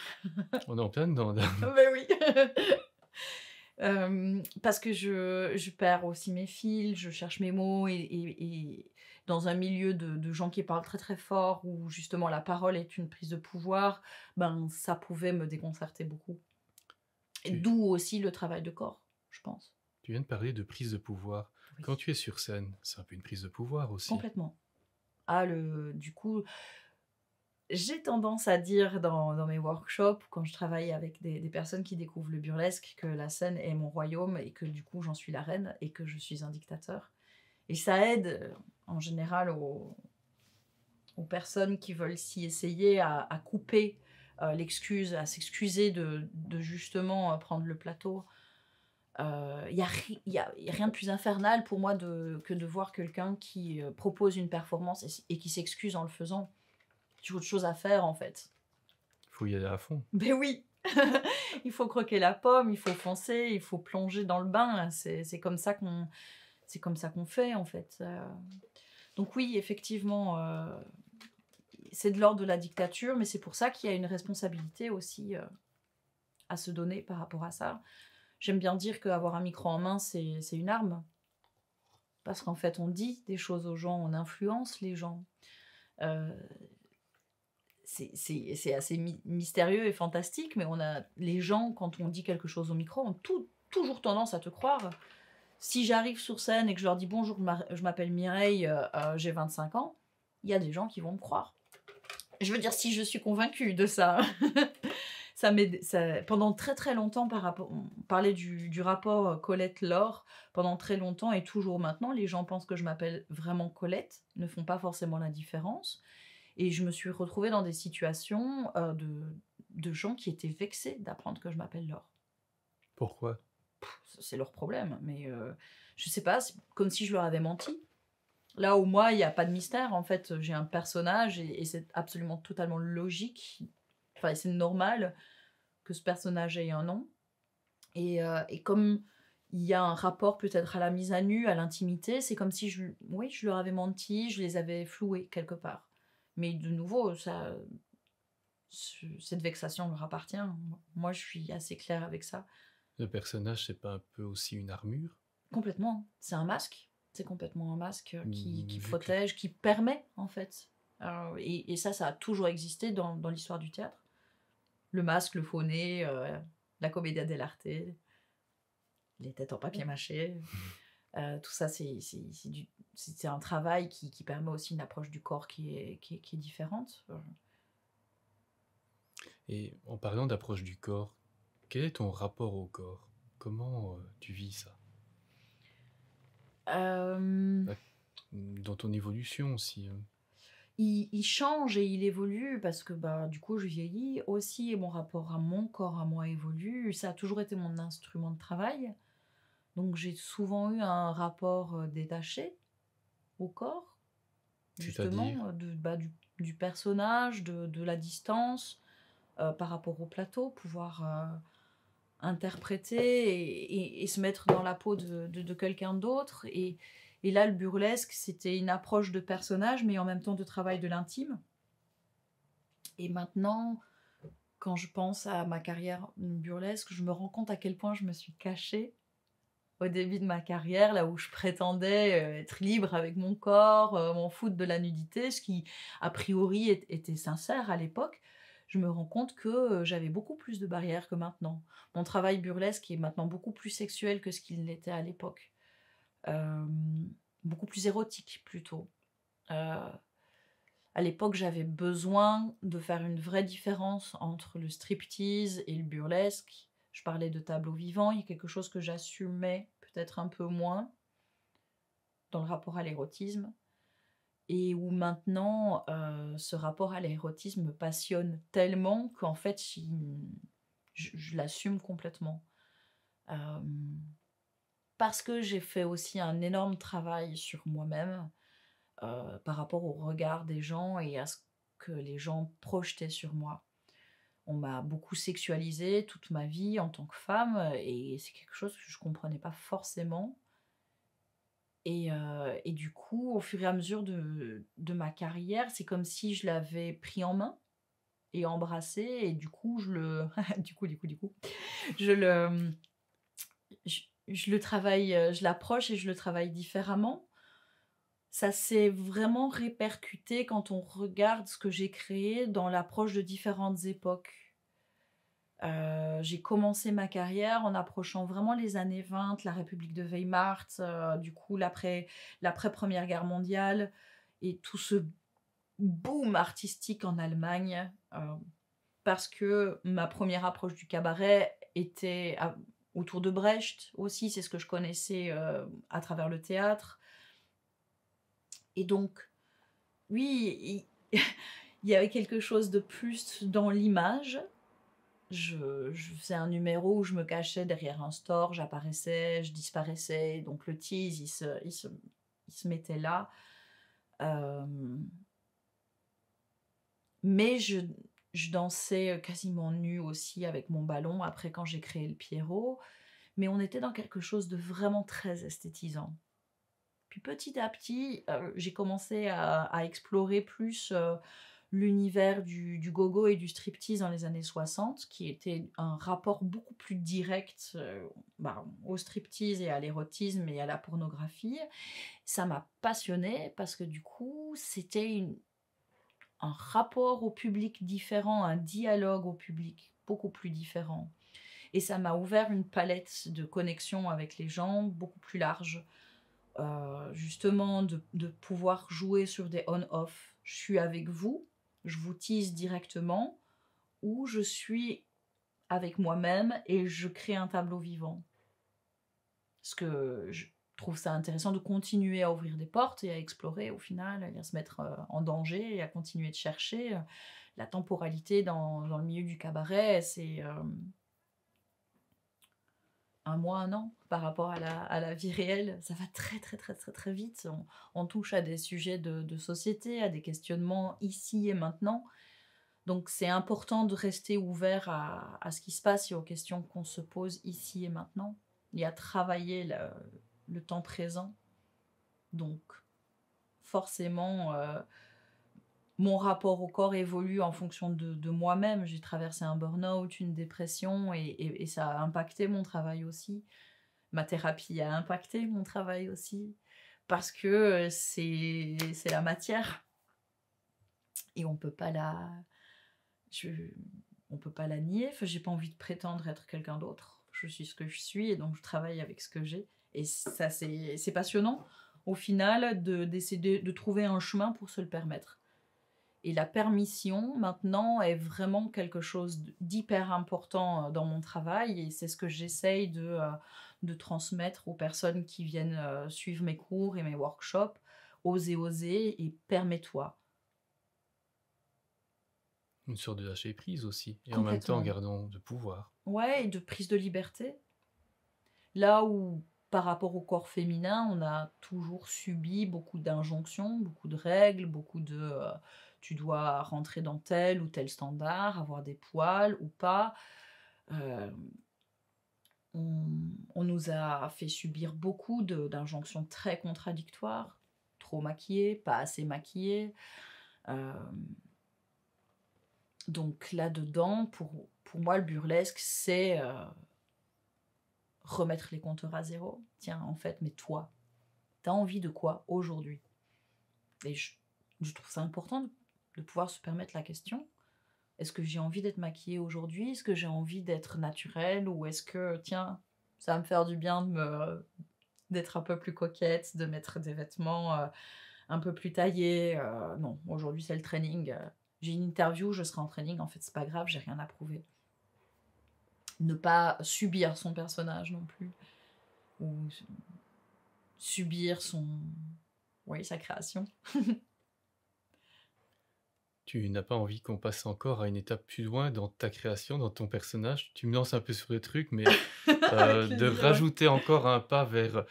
On est en plein dedans, là. Mais oui. Parce que je perds aussi mes fils, je cherche mes mots et dans un milieu de gens qui parlent très, très fort, où justement la parole est une prise de pouvoir, ben, ça pouvait me déconcerter beaucoup. Et Tu d'où aussi le travail de corps, je pense. tu viens de parler de prise de pouvoir. Oui. Quand tu es sur scène, c'est un peu une prise de pouvoir aussi. Complètement. Ah, du coup, j'ai tendance à dire dans mes workshops, quand je travaille avec des personnes qui découvrent le burlesque, que la scène est mon royaume et que du coup j'en suis la reine et que je suis un dictateur. Et ça aide en général aux personnes qui veulent s'y essayer à couper l'excuse, à s'excuser de justement prendre le plateau. Il y a rien de plus infernal pour moi que de voir quelqu'un qui propose une performance et qui s'excuse en le faisant. J'ai autre chose à faire en fait. Faut y aller à fond. Ben oui. Il faut croquer la pomme, il faut foncer, il faut plonger dans le bain. C'est comme ça qu'on fait en fait. Donc oui, effectivement, c'est de l'ordre de la dictature, mais c'est pour ça qu'il y a une responsabilité aussi à se donner par rapport à ça. J'aime bien dire qu'avoir un micro en main, c'est une arme. Parce qu'en fait, on dit des choses aux gens, on influence les gens. Euh, c'est assez mystérieux et fantastique, mais les gens, quand on dit quelque chose au micro, ont toujours tendance à te croire. Si j'arrive sur scène et que je leur dis bonjour, je m'appelle Mireille, j'ai 25 ans, il y a des gens qui vont me croire. Je veux dire, si je suis convaincue de ça. Pendant très très longtemps, on parlait du rapport Colette-Laure, pendant très longtemps et toujours maintenant, les gens pensent que je m'appelle vraiment Colette, ne font pas forcément la différence. Et je me suis retrouvée dans des situations de gens qui étaient vexés d'apprendre que je m'appelle Laure. Pourquoi? C'est leur problème, mais je sais pas, c'est comme si je leur avais menti. Là où moi, il n'y a pas de mystère, en fait, j'ai un personnage et c'est absolument totalement logique, enfin c'est normal que ce personnage ait un nom. Et comme il y a un rapport peut-être à la mise à nu, à l'intimité, c'est comme si je leur avais menti, je les avais floués quelque part. Mais de nouveau, cette vexation leur appartient. Moi, je suis assez claire avec ça. Le personnage, c'est pas un peu aussi une armure? Complètement. C'est un masque. C'est complètement un masque qui Vu que protège, qui permet, en fait. Et ça a toujours existé dans l'histoire du théâtre. Le masque, le faux nez, la commedia dell'arte, les têtes en papier mâché. Tout ça, c'est un travail qui permet aussi une approche du corps qui est différente. Et en parlant d'approche du corps, quel est ton rapport au corps? Comment tu vis ça? Euh, Dans ton évolution aussi. il change et il évolue parce que, bah, du coup, je vieillis aussi et mon rapport à mon corps, à moi évolue. Ça a toujours été mon instrument de travail, donc j'ai souvent eu un rapport, détaché au corps, C'est-à-dire? justement, du personnage, de la distance, par rapport au plateau, pouvoir, interpréter et se mettre dans la peau de quelqu'un d'autre et là, le burlesque, c'était une approche de personnage, mais en même temps de travail de l'intime et maintenant, quand je pense à ma carrière burlesque, je me rends compte à quel point je me suis cachée au début de ma carrière, là où je prétendais, être libre avec mon corps, m'en foutre de la nudité, ce qui a priori était sincère à l'époque. Je me rends compte que, j'avais beaucoup plus de barrières que maintenant. Mon travail burlesque est maintenant beaucoup plus sexuel que ce qu'il l'était à l'époque. Beaucoup plus érotique plutôt. Heu, à l'époque, j'avais besoin de faire une vraie différence entre le striptease et le burlesque. Je parlais de tableau vivant, il y a quelque chose que j'assumais peut-être un peu moins dans le rapport à l'érotisme et où maintenant, ce rapport à l'érotisme me passionne tellement qu'en fait, je l'assume complètement. Hem, parce que j'ai fait aussi un énorme travail sur moi-même, par rapport au regard des gens et à ce que les gens projetaient sur moi. On m'a beaucoup sexualisée toute ma vie en tant que femme, et c'est quelque chose que je comprenais pas forcément et du coup, au fur et à mesure de ma carrière, c'est comme si je l'avais pris en main et embrassé et du coup, je le du coup, je le, je le travaille, je l'approche et je le travaille différemment. Ça s'est vraiment répercuté quand on regarde ce que j'ai créé dans l'approche de différentes époques. J'ai commencé ma carrière en approchant vraiment les années 20, la République de Weimar, du coup l'après Première Guerre mondiale et tout ce boom artistique en Allemagne, parce que ma première approche du cabaret était autour de Brecht aussi, c'est ce que je connaissais, à travers le théâtre et donc oui, il y avait quelque chose de plus dans l'image. Je faisais un numéro où je me cachais derrière un store, j'apparaissais, je disparaissais, donc le tease, il se mettait là. Hem, mais je dansais, quasiment nue aussi avec mon ballon après quand j'ai créé le Pierrot, mais on était dans quelque chose de vraiment très esthétisant. Puis petit à petit, j'ai commencé à explorer plus, l'univers du go-go et du striptease dans les années 60, qui était un rapport beaucoup plus direct, bah, au striptease et à l'érotisme et à la pornographie. Ça m'a passionnée parce que du coup, c'était un rapport au public différent, un dialogue au public beaucoup plus différent et ça m'a ouvert une palette de connexions avec les gens beaucoup plus large. Justement de pouvoir jouer sur des on-off. Je suis avec vous, je vous tease directement ou je suis avec moi-même et je crée un tableau vivant. Parce que je trouve ça intéressant de continuer à ouvrir des portes et à explorer au final et à se mettre, en danger et à continuer de chercher. La temporalité dans le milieu du cabaret, c'est, 1 mois, 1 an par rapport à la vie réelle. Ça va très, très, très, très, très vite. On touche à des sujets de société, à des questionnements ici et maintenant. Donc c'est important de rester ouvert à ce qui se passe et aux questions qu'on se pose ici et maintenant et à travailler le temps présent. Donc forcément, mon rapport au corps évolue en fonction de moi-même. J'ai traversé un burn-out, une dépression et ça a impacté mon travail aussi. Ma thérapie a impacté mon travail aussi parce que, c'est la matière et je on peut pas la nier. Enfin, j'ai pas envie de prétendre être quelqu'un d'autre. Je suis ce que je suis et donc je travaille avec ce que j'ai et ça c'est passionnant au final d'essayer de trouver un chemin pour se le permettre. Et la permission, maintenant, est vraiment quelque chose d'hyper important, dans mon travail et c'est ce que j'essaye de transmettre aux personnes qui viennent, suivre mes cours et mes workshops. Oser, oser et permets-toi. Une sorte de lâcher prise aussi, et en même temps en Complètement. gardant de pouvoir. Ouais, et de prise de liberté. Là où, par rapport au corps féminin, on a toujours subi beaucoup d'injonctions, beaucoup de règles, beaucoup de tu dois rentrer dans tel ou tel standard, avoir des poils ou pas. Euh, on, on nous a fait subir beaucoup d'injonctions très contradictoires. Trop maquillée, pas assez maquillée. Euh, donc là-dedans, pour moi, le burlesque, c'est remettre les compteurs à zéro. Tiens, en fait, mais toi, t'as envie de quoi aujourd'hui? Et je trouve ça important de pouvoir se permettre la question. Est-ce que j'ai envie d'être maquillée aujourd'hui? Est-ce que j'ai envie d'être naturelle? Ou est-ce que, tiens, ça va me faire du bien d'être un peu plus coquette, de mettre des vêtements un peu plus taillés? Non, aujourd'hui c'est le training. J'ai une interview, je serai en training. En fait, c'est pas grave, j'ai rien à prouver. Ne pas subir son personnage non plus. Ou subir oui, sa création. Tu n'as pas envie qu'on passe encore à une étape plus loin dans ta création, dans ton personnage? Tu me lances un peu sur le truc, mais Avec de plaisir, ouais. rajouter encore un pas vers,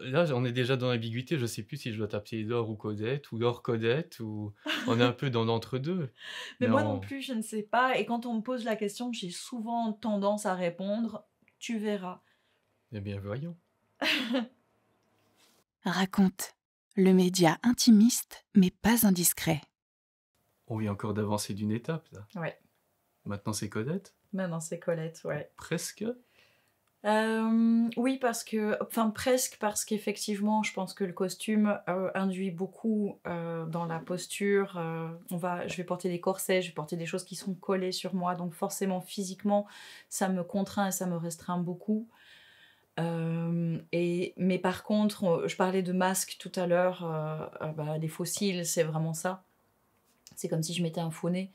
là, on est déjà dans l'ambiguïté, je sais plus si je dois t'appeler Laure ou Codette, ou Laure Codette, ou on est un peu dans l'entre-deux, Mais mais moi non en plus, je ne sais pas. Et quand on me pose la question, j'ai souvent tendance à répondre, tu verras. eh bien, voyons. Raconte, le média intimiste mais pas indiscret. On vient encore d'avancer d'une étape, là. Ouais, Maintenant, c'est Codette? maintenant c'est Colette, ouais. Presque? Oui, presque parce qu'effectivement, je pense que le costume induit beaucoup dans la posture. Je vais porter des corsets, je vais porter des choses qui sont collées sur moi, donc forcément physiquement, ça me contraint et ça me restreint beaucoup. Mais par contre, je parlais de masques tout à l'heure, les fossiles, c'est vraiment ça. C'est comme si je mettais un faux nez.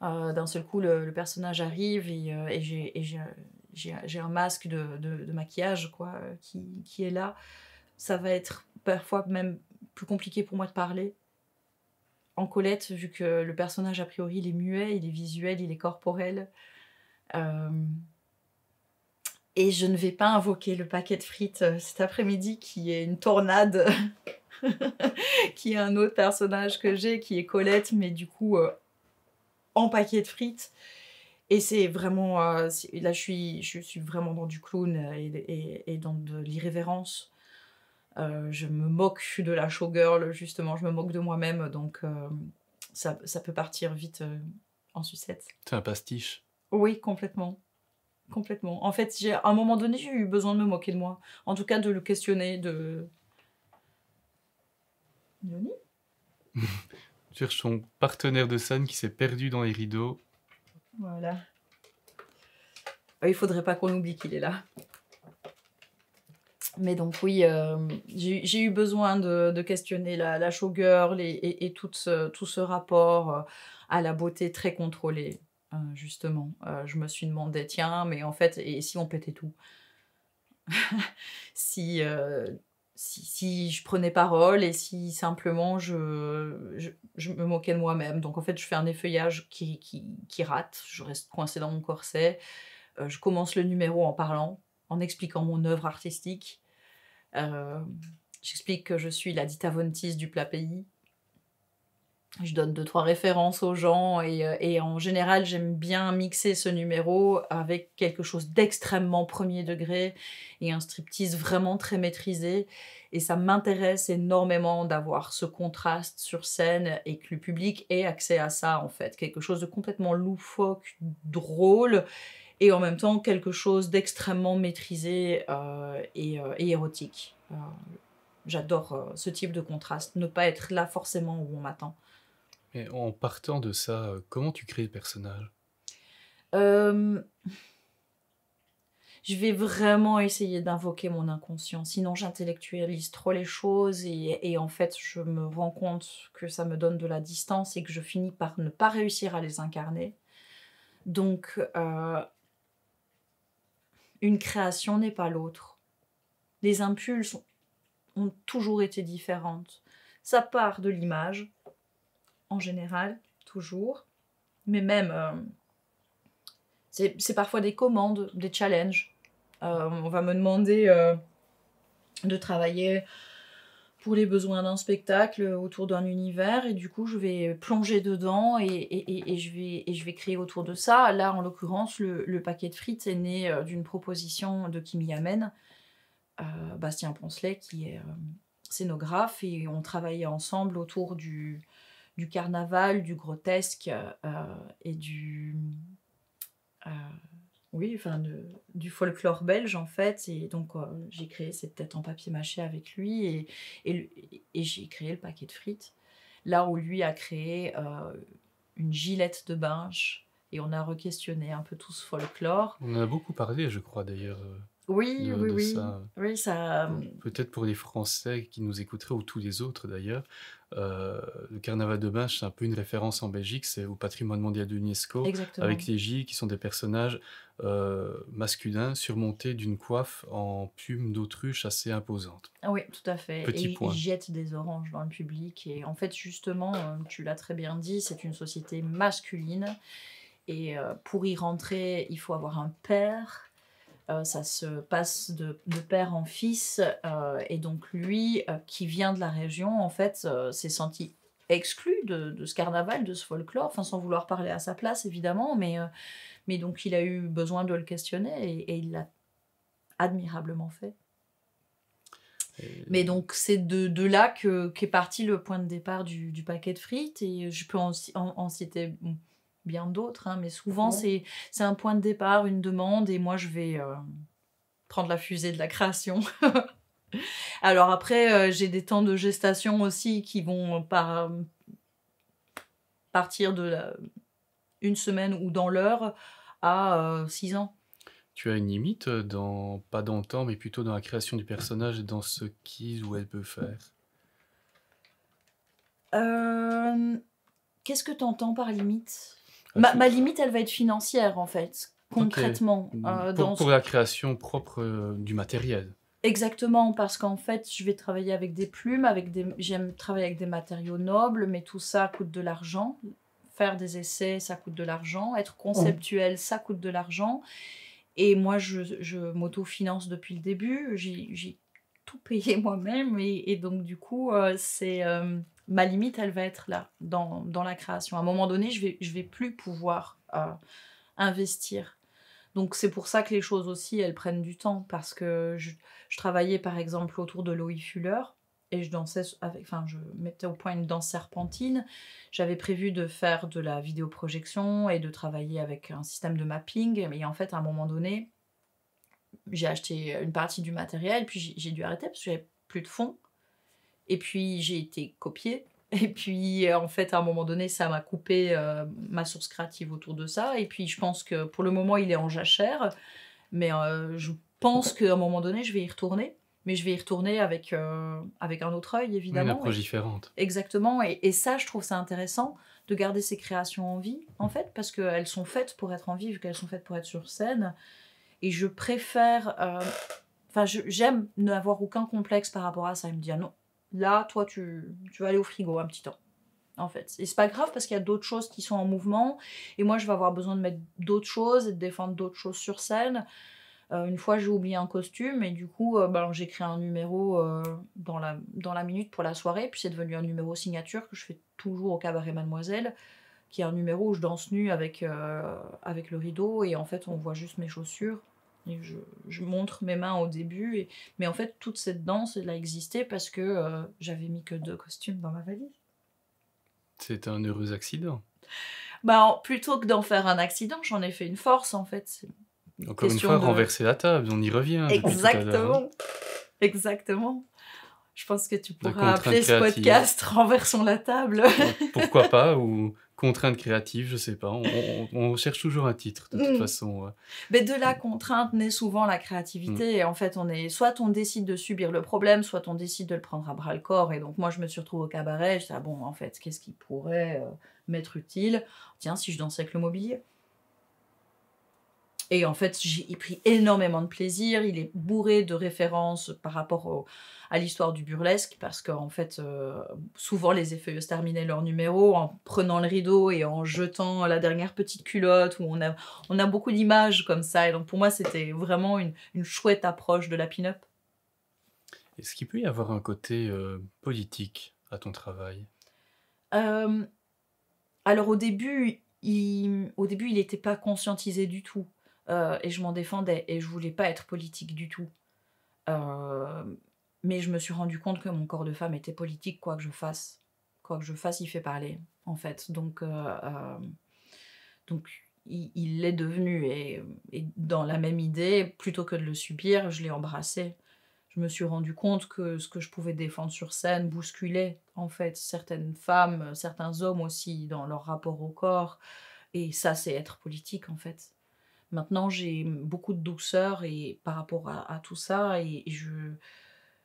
D'un seul coup, le personnage arrive et j'ai un masque de maquillage quoi, qui est là. Ça va être parfois même plus compliqué pour moi de parler. En Colette, vu que le personnage, a priori, il est muet, il est visuel, il est corporel. Euh, et je ne vais pas invoquer le paquet de frites cet après-midi, qui est une tornade, qui est un autre personnage que j'ai, qui est Colette, mais du coup, en paquet de frites. Et c'est vraiment... là, je suis vraiment dans du clown et dans de l'irrévérence. Je me moque de la showgirl, justement. Je me moque de moi-même, donc ça peut partir vite en sucette. C'est un pastiche. Oui, complètement. Complètement. En fait, à un moment donné, j'ai eu besoin de me moquer de moi. En tout cas, de le questionner, Yoni? Cherche son partenaire de scène qui s'est perdu dans les rideaux. Voilà. Il faudrait pas qu'on oublie qu'il est là. Mais donc oui, j'ai eu besoin de questionner la showgirl et tout ce rapport à la beauté très contrôlée, justement. Je me suis demandé, tiens, mais en fait, et si on pétait tout? si, si je prenais parole et si simplement je me moquais de moi-même. Donc en fait, je fais un effeuillage qui rate, je reste coincée dans mon corset. Je commence le numéro en parlant, en expliquant mon œuvre artistique. J'explique que je suis la Dita Von Teese du plat pays. Je donne 2-3 références aux gens et en général, j'aime bien mixer ce numéro avec quelque chose d'extrêmement premier degré et un striptease vraiment très maîtrisé. Et ça m'intéresse énormément d'avoir ce contraste sur scène et que le public ait accès à ça, en fait. Quelque chose de complètement loufoque, drôle, et en même temps quelque chose d'extrêmement maîtrisé et érotique. J'adore ce type de contraste, ne pas être là forcément où on m'attend. Et en partant de ça, comment tu crées le personnage? Euh, je vais vraiment essayer d'invoquer mon inconscient, sinon j'intellectualise trop les choses et en fait je me rends compte que ça me donne de la distance et que je finis par ne pas réussir à les incarner. Donc une création n'est pas l'autre. Les impulses ont toujours été différentes. Ça part de l'image, en général, toujours. Mais même, c'est parfois des commandes, des challenges. On va me demander de travailler pour les besoins d'un spectacle autour d'un univers, et du coup je vais plonger dedans et je vais créer autour de ça. Là en l'occurrence le paquet de frites est né d'une proposition de Kimi Yamen, Bastien Poncelet qui est scénographe, et on travaillait ensemble autour du carnaval, du grotesque et oui, enfin du folklore belge en fait. Et donc j'ai créé cette tête en papier mâché avec lui, et j'ai créé le paquet de frites. Là où lui a créé une gilette de binge, et on a re-questionné un peu tout ce folklore. On en a beaucoup parlé, je crois d'ailleurs, Oui, oui, de oui. ça. Oui, ça. Peut-être pour les Français qui nous écouteraient, ou tous les autres d'ailleurs, le carnaval de Binche, c'est un peu une référence en Belgique, c'est au patrimoine mondial de l'UNESCO, Exactement. avec les J qui sont des personnages masculins surmontés d'une coiffe en plumes d'autruche assez imposante. Oui, tout à fait. Petit Et point. ils jettent des oranges dans le public. Et en fait, justement, tu l'as très bien dit, c'est une société masculine. Et pour y rentrer, il faut avoir un père. Ça se passe de père en fils. Et donc lui, qui vient de la région, en fait, s'est senti exclu de ce carnaval, de ce folklore, enfin sans vouloir parler à sa place, évidemment. Mais donc il a eu besoin de le questionner, et il l'a admirablement fait. Mais donc c'est de là qu'est parti le point de départ du paquet de frites, et je peux en citer bien d'autres, hein, mais souvent c'est un point de départ, une demande, et moi je vais prendre la fusée de la création. Alors après j'ai des temps de gestation aussi qui vont partir de une semaine ou dans l'heure à 6 ans. Tu as une limite pas dans le temps, mais plutôt dans la création du personnage et dans ce qu'il ou elle peut faire. Qu'est-ce que tu entends par limite ? Ma limite, elle va être financière, en fait, concrètement. Okay. Pour la création propre du matériel. Exactement, parce qu'en fait, je vais travailler avec des plumes, j'aime travailler avec des matériaux nobles, mais tout ça coûte de l'argent. Faire des essais, ça coûte de l'argent. Être conceptuel, ça coûte de l'argent. Et moi, je m'autofinance depuis le début. J'ai tout payé moi-même. Et donc, du coup, ma limite, elle va être là, dans la création. À un moment donné, je vais plus pouvoir investir. Donc, c'est pour ça que les choses aussi, elles prennent du temps. Parce que je travaillais, par exemple, autour de Loïc Fuller. Et je mettais au point une danse serpentine. J'avais prévu de faire de la vidéoprojection et de travailler avec un système de mapping. Mais en fait, à un moment donné, j'ai acheté une partie du matériel, puis j'ai dû arrêter parce que j'avais plus de fonds. Et puis, j'ai été copiée. Et puis, en fait, à un moment donné, ça m'a coupé ma source créative autour de ça. Et puis, je pense que pour le moment, il est en jachère. Mais je pense qu'à un moment donné, je vais y retourner. Mais je vais y retourner avec un autre œil, évidemment. Une approche différente. Exactement. Et ça, je trouve ça intéressant de garder ces créations en vie, en fait, parce qu'elles sont faites pour être en vie, vu qu'elles sont faites pour être sur scène. Et je préfère... j'aime n'avoir aucun complexe par rapport à ça. Il me dit, ah non, là, toi, tu vas aller au frigo un petit temps, en fait. Et c'est pas grave, parce qu'il y a d'autres choses qui sont en mouvement. Et moi, je vais avoir besoin de mettre d'autres choses et de défendre d'autres choses sur scène. Une fois, j'ai oublié un costume, et du coup, j'ai créé un numéro dans la minute pour la soirée, puis c'est devenu un numéro signature que je fais toujours au Cabaret Mademoiselle, qui est un numéro où je danse nue avec le rideau, et en fait, on voit juste mes chaussures, et je montre mes mains au début, mais en fait, toute cette danse, elle a existé parce que j'avais mis que 2 costumes dans ma valise. C'est un heureux accident. Plutôt que d'en faire un accident, j'en ai fait une force, en fait. Encore une fois, renverser la table, on y revient. Exactement. Exactement. Je pense que tu pourras appeler ce podcast « Renversons la table ». Pourquoi pas, ou contrainte créative, je sais pas. On cherche toujours un titre, de toute façon. Mais de la contrainte naît souvent la créativité. Et en fait, soit on décide de subir le problème, soit on décide de le prendre à bras le corps. Et donc, moi, je me suis retrouvée au cabaret. Je disais, en fait, qu'est-ce qui pourrait m'être utile ? Tiens, si je dansais avec le mobilier. Et en fait, j'ai pris énormément de plaisir. Il est bourré de références par rapport à l'histoire du burlesque, parce qu'en fait, souvent les effeuilleuses terminaient leur numéro en prenant le rideau et en jetant la dernière petite culotte, où on a beaucoup d'images comme ça. Et donc pour moi, c'était vraiment une chouette approche de la pin-up. Est-ce qu'il peut y avoir un côté politique à ton travail? Euh, alors au début, il n'était pas conscientisé du tout. Et je m'en défendais et je voulais pas être politique du tout. Euh, mais je me suis rendu compte que mon corps de femme était politique, quoi que je fasse. Quoi que je fasse, il fait parler, en fait. Donc il l'est devenu. Et dans la même idée, plutôt que de le subir, je l'ai embrassé. Je me suis rendu compte que ce que je pouvais défendre sur scène bousculait, en fait, certaines femmes, certains hommes aussi, dans leur rapport au corps. Et ça, c'est être politique, en fait. Maintenant, j'ai beaucoup de douceur et par rapport à tout ça, et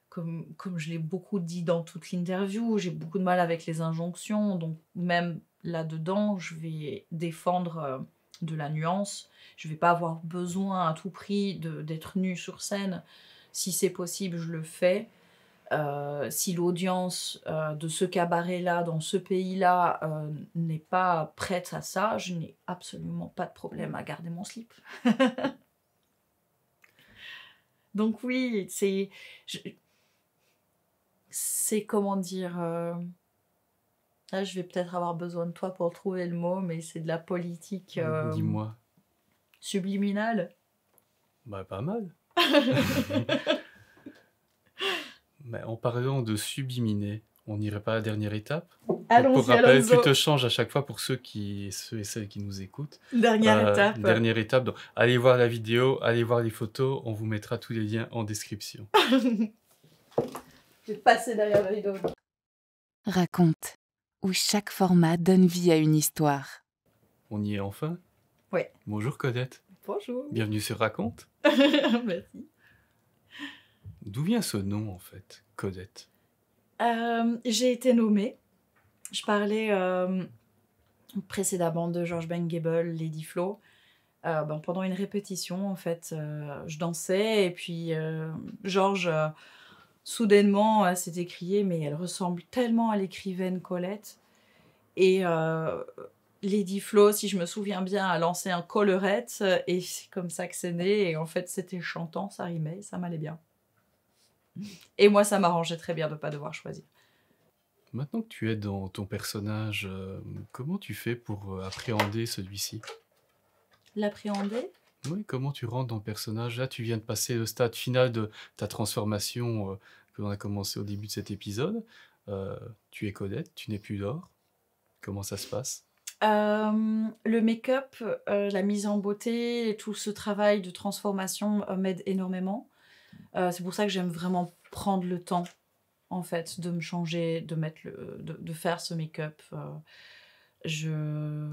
comme je l'ai beaucoup dit dans toute l'interview, j'ai beaucoup de mal avec les injonctions, donc même là-dedans, je vais défendre de la nuance. Je vais pas avoir besoin à tout prix d'être nue sur scène. Si c'est possible, je le fais. Si l'audience de ce cabaret-là, dans ce pays-là, n'est pas prête à ça, je n'ai absolument pas de problème à garder mon slip. Donc oui, c'est comment dire... Là, je vais peut-être avoir besoin de toi pour trouver le mot, mais c'est de la politique Dis-moi. subliminale. Bah, pas mal. Mais en parlant de sublimer, on n'irait pas à la dernière étape? Allons-y, Pour rappel, allons-y. tu te changes à chaque fois pour ceux et celles qui nous écoutent. Dernière étape. Dernière étape. Donc, allez voir la vidéo, allez voir les photos. On vous mettra tous les liens en description. Je vais passer derrière le rideau. Raconte, où chaque format donne vie à une histoire. On y est enfin? Ouais. Bonjour Codette. Bonjour. Bienvenue sur Raconte. Merci. D'où vient ce nom en fait, Codette? J'ai été nommée. Je parlais précédemment de George Ben Gable, Lady Flo. Pendant une répétition, en fait, je dansais et puis George, soudainement, s'est écrié, mais elle ressemble tellement à l'écrivaine Colette. Et Lady Flo, si je me souviens bien, a lancé un collerette et c'est comme ça que c'est né. Et en fait, c'était chantant, ça rimait, ça m'allait bien. Et moi, ça m'arrangeait très bien de ne pas devoir choisir. Maintenant que tu es dans ton personnage, comment tu fais pour appréhender celui-ci? L'appréhender? Oui, comment tu rentres dans le personnage? Là, tu viens de passer le stade final de ta transformation que l'on a commencé au début de cet épisode. Tu es Codette, tu n'es plus Laure. Comment ça se passe? Le make-up, la mise en beauté et tout ce travail de transformation m'aide énormément. C'est pour ça que j'aime vraiment prendre le temps, en fait, de me changer, de faire ce make-up. Je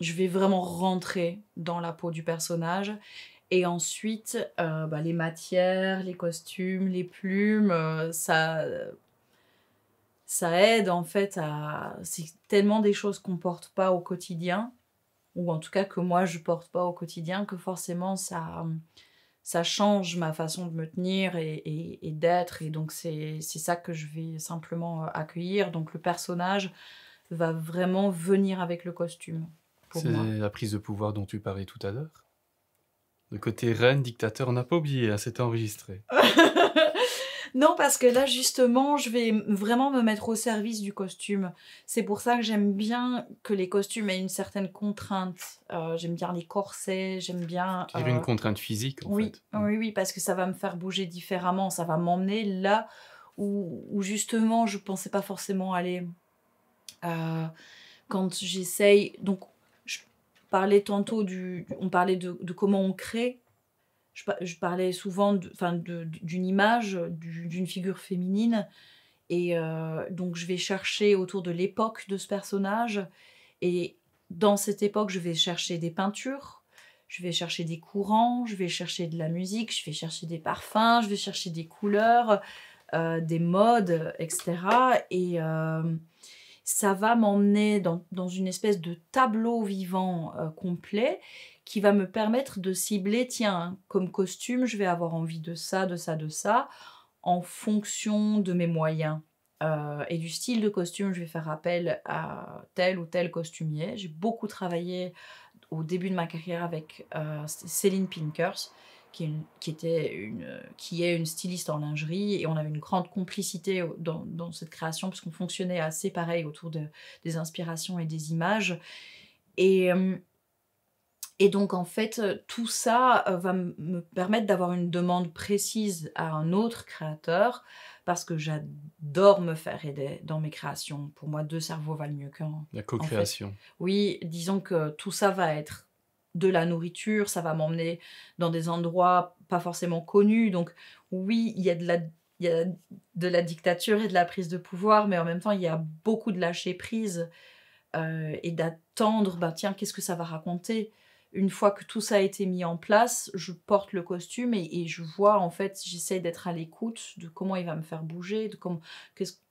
vais vraiment rentrer dans la peau du personnage. Et ensuite, les matières, les costumes, les plumes, ça aide en fait à... C'est tellement des choses qu'on porte pas au quotidien, ou en tout cas que moi je porte pas au quotidien, que forcément ça change ma façon de me tenir et d'être. Et donc c'est ça que je vais simplement accueillir. Donc le personnage va vraiment venir avec le costume. C'est la prise de pouvoir dont tu parlais tout à l'heure. Le côté reine, dictateur, on n'a pas oublié, hein, c'était enregistré. Non, parce que là, justement, je vais vraiment me mettre au service du costume. C'est pour ça que j'aime bien que les costumes aient une certaine contrainte. J'aime bien les corsets, j'aime bien... Il y a une contrainte physique, en fait. Oui, parce que ça va me faire bouger différemment. Ça va m'emmener là où justement, je ne pensais pas forcément aller. Quand j'essaye... Donc, je parlais tantôt on parlait de comment on crée. Je parlais souvent d'une image, d'une figure féminine. Et donc, je vais chercher autour de l'époque de ce personnage. Et dans cette époque, je vais chercher des peintures, je vais chercher des courants, je vais chercher de la musique, je vais chercher des parfums, je vais chercher des couleurs, des modes, etc. Et ça va m'emmener dans une espèce de tableau vivant complet qui va me permettre de cibler, tiens, comme costume, je vais avoir envie de ça, de ça, de ça, en fonction de mes moyens. Et du style de costume, je vais faire appel à tel ou tel costumier. J'ai beaucoup travaillé au début de ma carrière avec Céline Pinkers, qui est une styliste en lingerie, et on avait une grande complicité dans cette création, parce qu'on fonctionnait assez pareil autour des inspirations et des images. Et donc, en fait, tout ça va me permettre d'avoir une demande précise à un autre créateur, parce que j'adore me faire aider dans mes créations. Pour moi, 2 cerveaux valent mieux qu'un. La En fait, co-création. oui, disons que tout ça va être de la nourriture, ça va m'emmener dans des endroits pas forcément connus. Donc oui, il y a de la dictature et de la prise de pouvoir, mais en même temps, il y a beaucoup de lâcher prise et d'attendre, bah tiens, qu'est-ce que ça va raconter? Une fois que tout ça a été mis en place, je porte le costume et je vois, en fait, j'essaie d'être à l'écoute de comment il va me faire bouger, de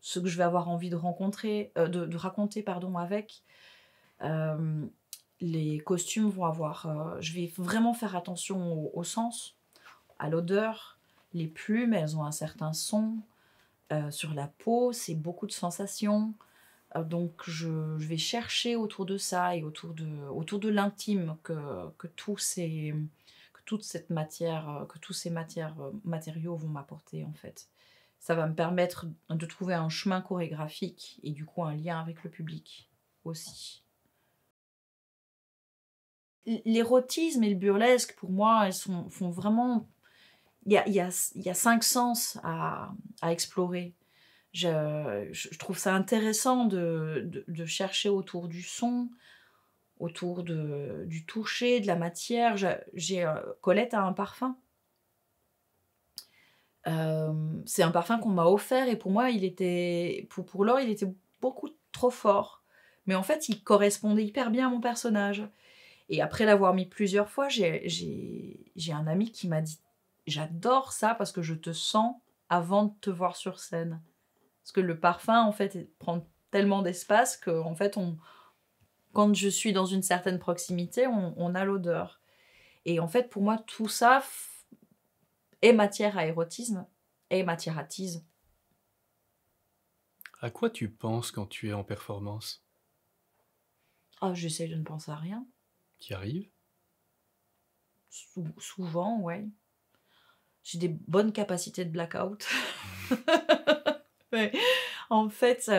ce que je vais avoir envie de rencontrer, de raconter, pardon, avec. Euh, les costumes vont avoir... je vais vraiment faire attention au sens, à l'odeur. Les plumes, elles ont un certain son. Sur la peau, c'est beaucoup de sensations. Donc je vais chercher autour de ça et autour de l'intime que toute cette matière, que tous ces matériaux vont m'apporter, en fait. Ça va me permettre de trouver un chemin chorégraphique et du coup un lien avec le public aussi. L'érotisme et le burlesque, pour moi, font vraiment... Il y a 5 sens à explorer. Je trouve ça intéressant de chercher autour du son, autour du toucher, de la matière. Colette a un parfum. C'est un parfum qu'on m'a offert et pour moi, pour Laure, il était beaucoup trop fort. Mais en fait, il correspondait hyper bien à mon personnage. Et après l'avoir mis plusieurs fois, j'ai un ami qui m'a dit « J'adore ça parce que je te sens avant de te voir sur scène. » Parce que le parfum, en fait, il prend tellement d'espace que, en fait, quand je suis dans une certaine proximité, on a l'odeur. Et en fait, pour moi, tout ça est matière à érotisme, est matière à tease. À quoi tu penses quand tu es en performance? Ah, j'essaie de ne penser à rien. Qui arrive? Souvent, ouais. J'ai des bonnes capacités de blackout. Ouais. En fait,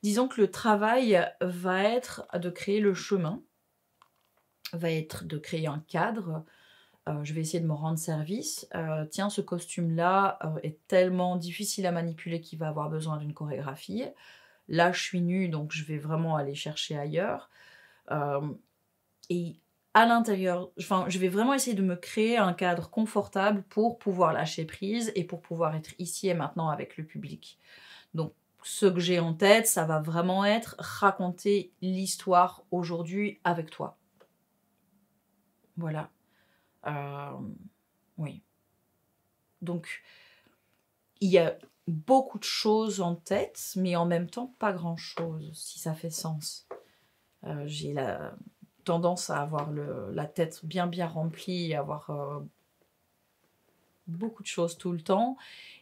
disons que le travail va être de créer le chemin, va être de créer un cadre. Je vais essayer de me rendre service. Tiens, ce costume-là est tellement difficile à manipuler qu'il va avoir besoin d'une chorégraphie. Là, je suis nue, donc je vais vraiment aller chercher ailleurs. Et à l'intérieur, je vais vraiment essayer de me créer un cadre confortable pour pouvoir lâcher prise et pour pouvoir être ici et maintenant avec le public. Donc, ce que j'ai en tête, ça va vraiment être raconter l'histoire aujourd'hui avec toi. Voilà. Oui. Donc, il y a beaucoup de choses en tête, mais en même temps, pas grand-chose, si ça fait sens. J'ai la tendance à avoir la tête bien remplie, à avoir beaucoup de choses tout le temps.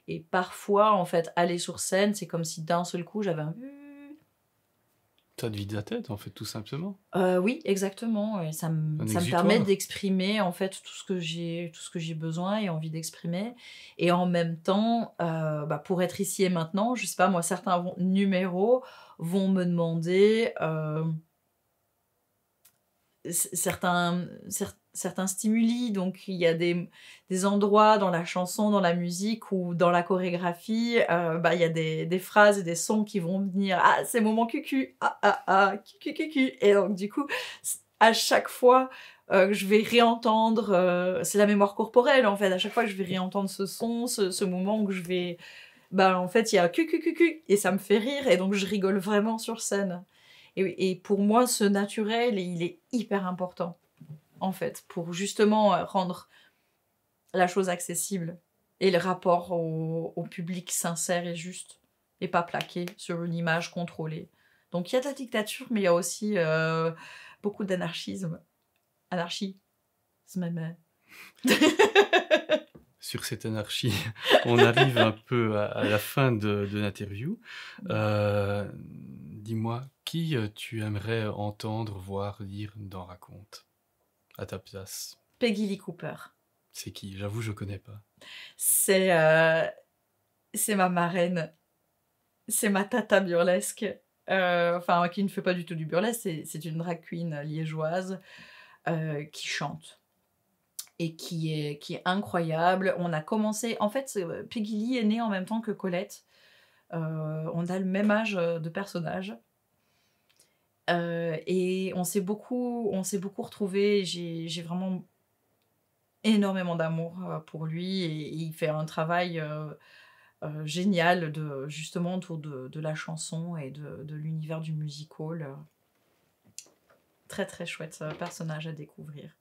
Et parfois, en fait, aller sur scène, c'est comme si d'un seul coup, j'avais un... Ça te vide la tête, en fait, tout simplement. Oui, exactement. Et ça me permet d'exprimer, en fait, tout ce que j'ai besoin et envie d'exprimer. Et en même temps, pour être ici et maintenant, je sais pas, moi, certains numéros vont me demander certains stimuli. Donc, il y a des endroits dans la chanson, dans la musique ou dans la chorégraphie, il y a des phrases et des sons qui vont venir. Ah, c'est moment cucu. Cucu. Et donc, du coup, à chaque fois que je vais réentendre, c'est la mémoire corporelle, en fait. À chaque fois que je vais réentendre ce son, ce moment où je vais... en fait, il y a cucu. Et ça me fait rire. Et donc, je rigole vraiment sur scène. Et pour moi, ce naturel, il est hyper important, en fait, pour justement rendre la chose accessible et le rapport au public sincère et juste, et pas plaqué sur une image contrôlée. Donc il y a de la dictature, mais il y a aussi beaucoup d'anarchisme. Anarchie. Zmeme. Sur cette anarchie, on arrive un peu à la fin de l'interview. Dis-moi, qui tu aimerais entendre, voir, lire dans Raconte, à ta place? Peggy Lee Cooper. C'est qui? J'avoue, je connais pas. C'est ma marraine. C'est ma tata burlesque. Enfin, qui ne fait pas du tout du burlesque. C'est une drag queen liégeoise qui chante. Et qui est incroyable. On a commencé... En fait, Peggy Lee est née en même temps que Colette. On a le même âge de personnage. Et on s'est beaucoup retrouvés. J'ai vraiment énormément d'amour pour lui. Et il fait un travail génial justement autour de la chanson et de l'univers du musical. Très très chouette personnage à découvrir.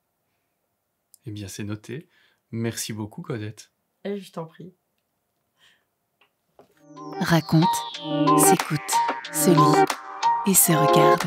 Eh bien, c'est noté. Merci beaucoup, Colette. Et je t'en prie. Raconte, s'écoute, se lit et se regarde.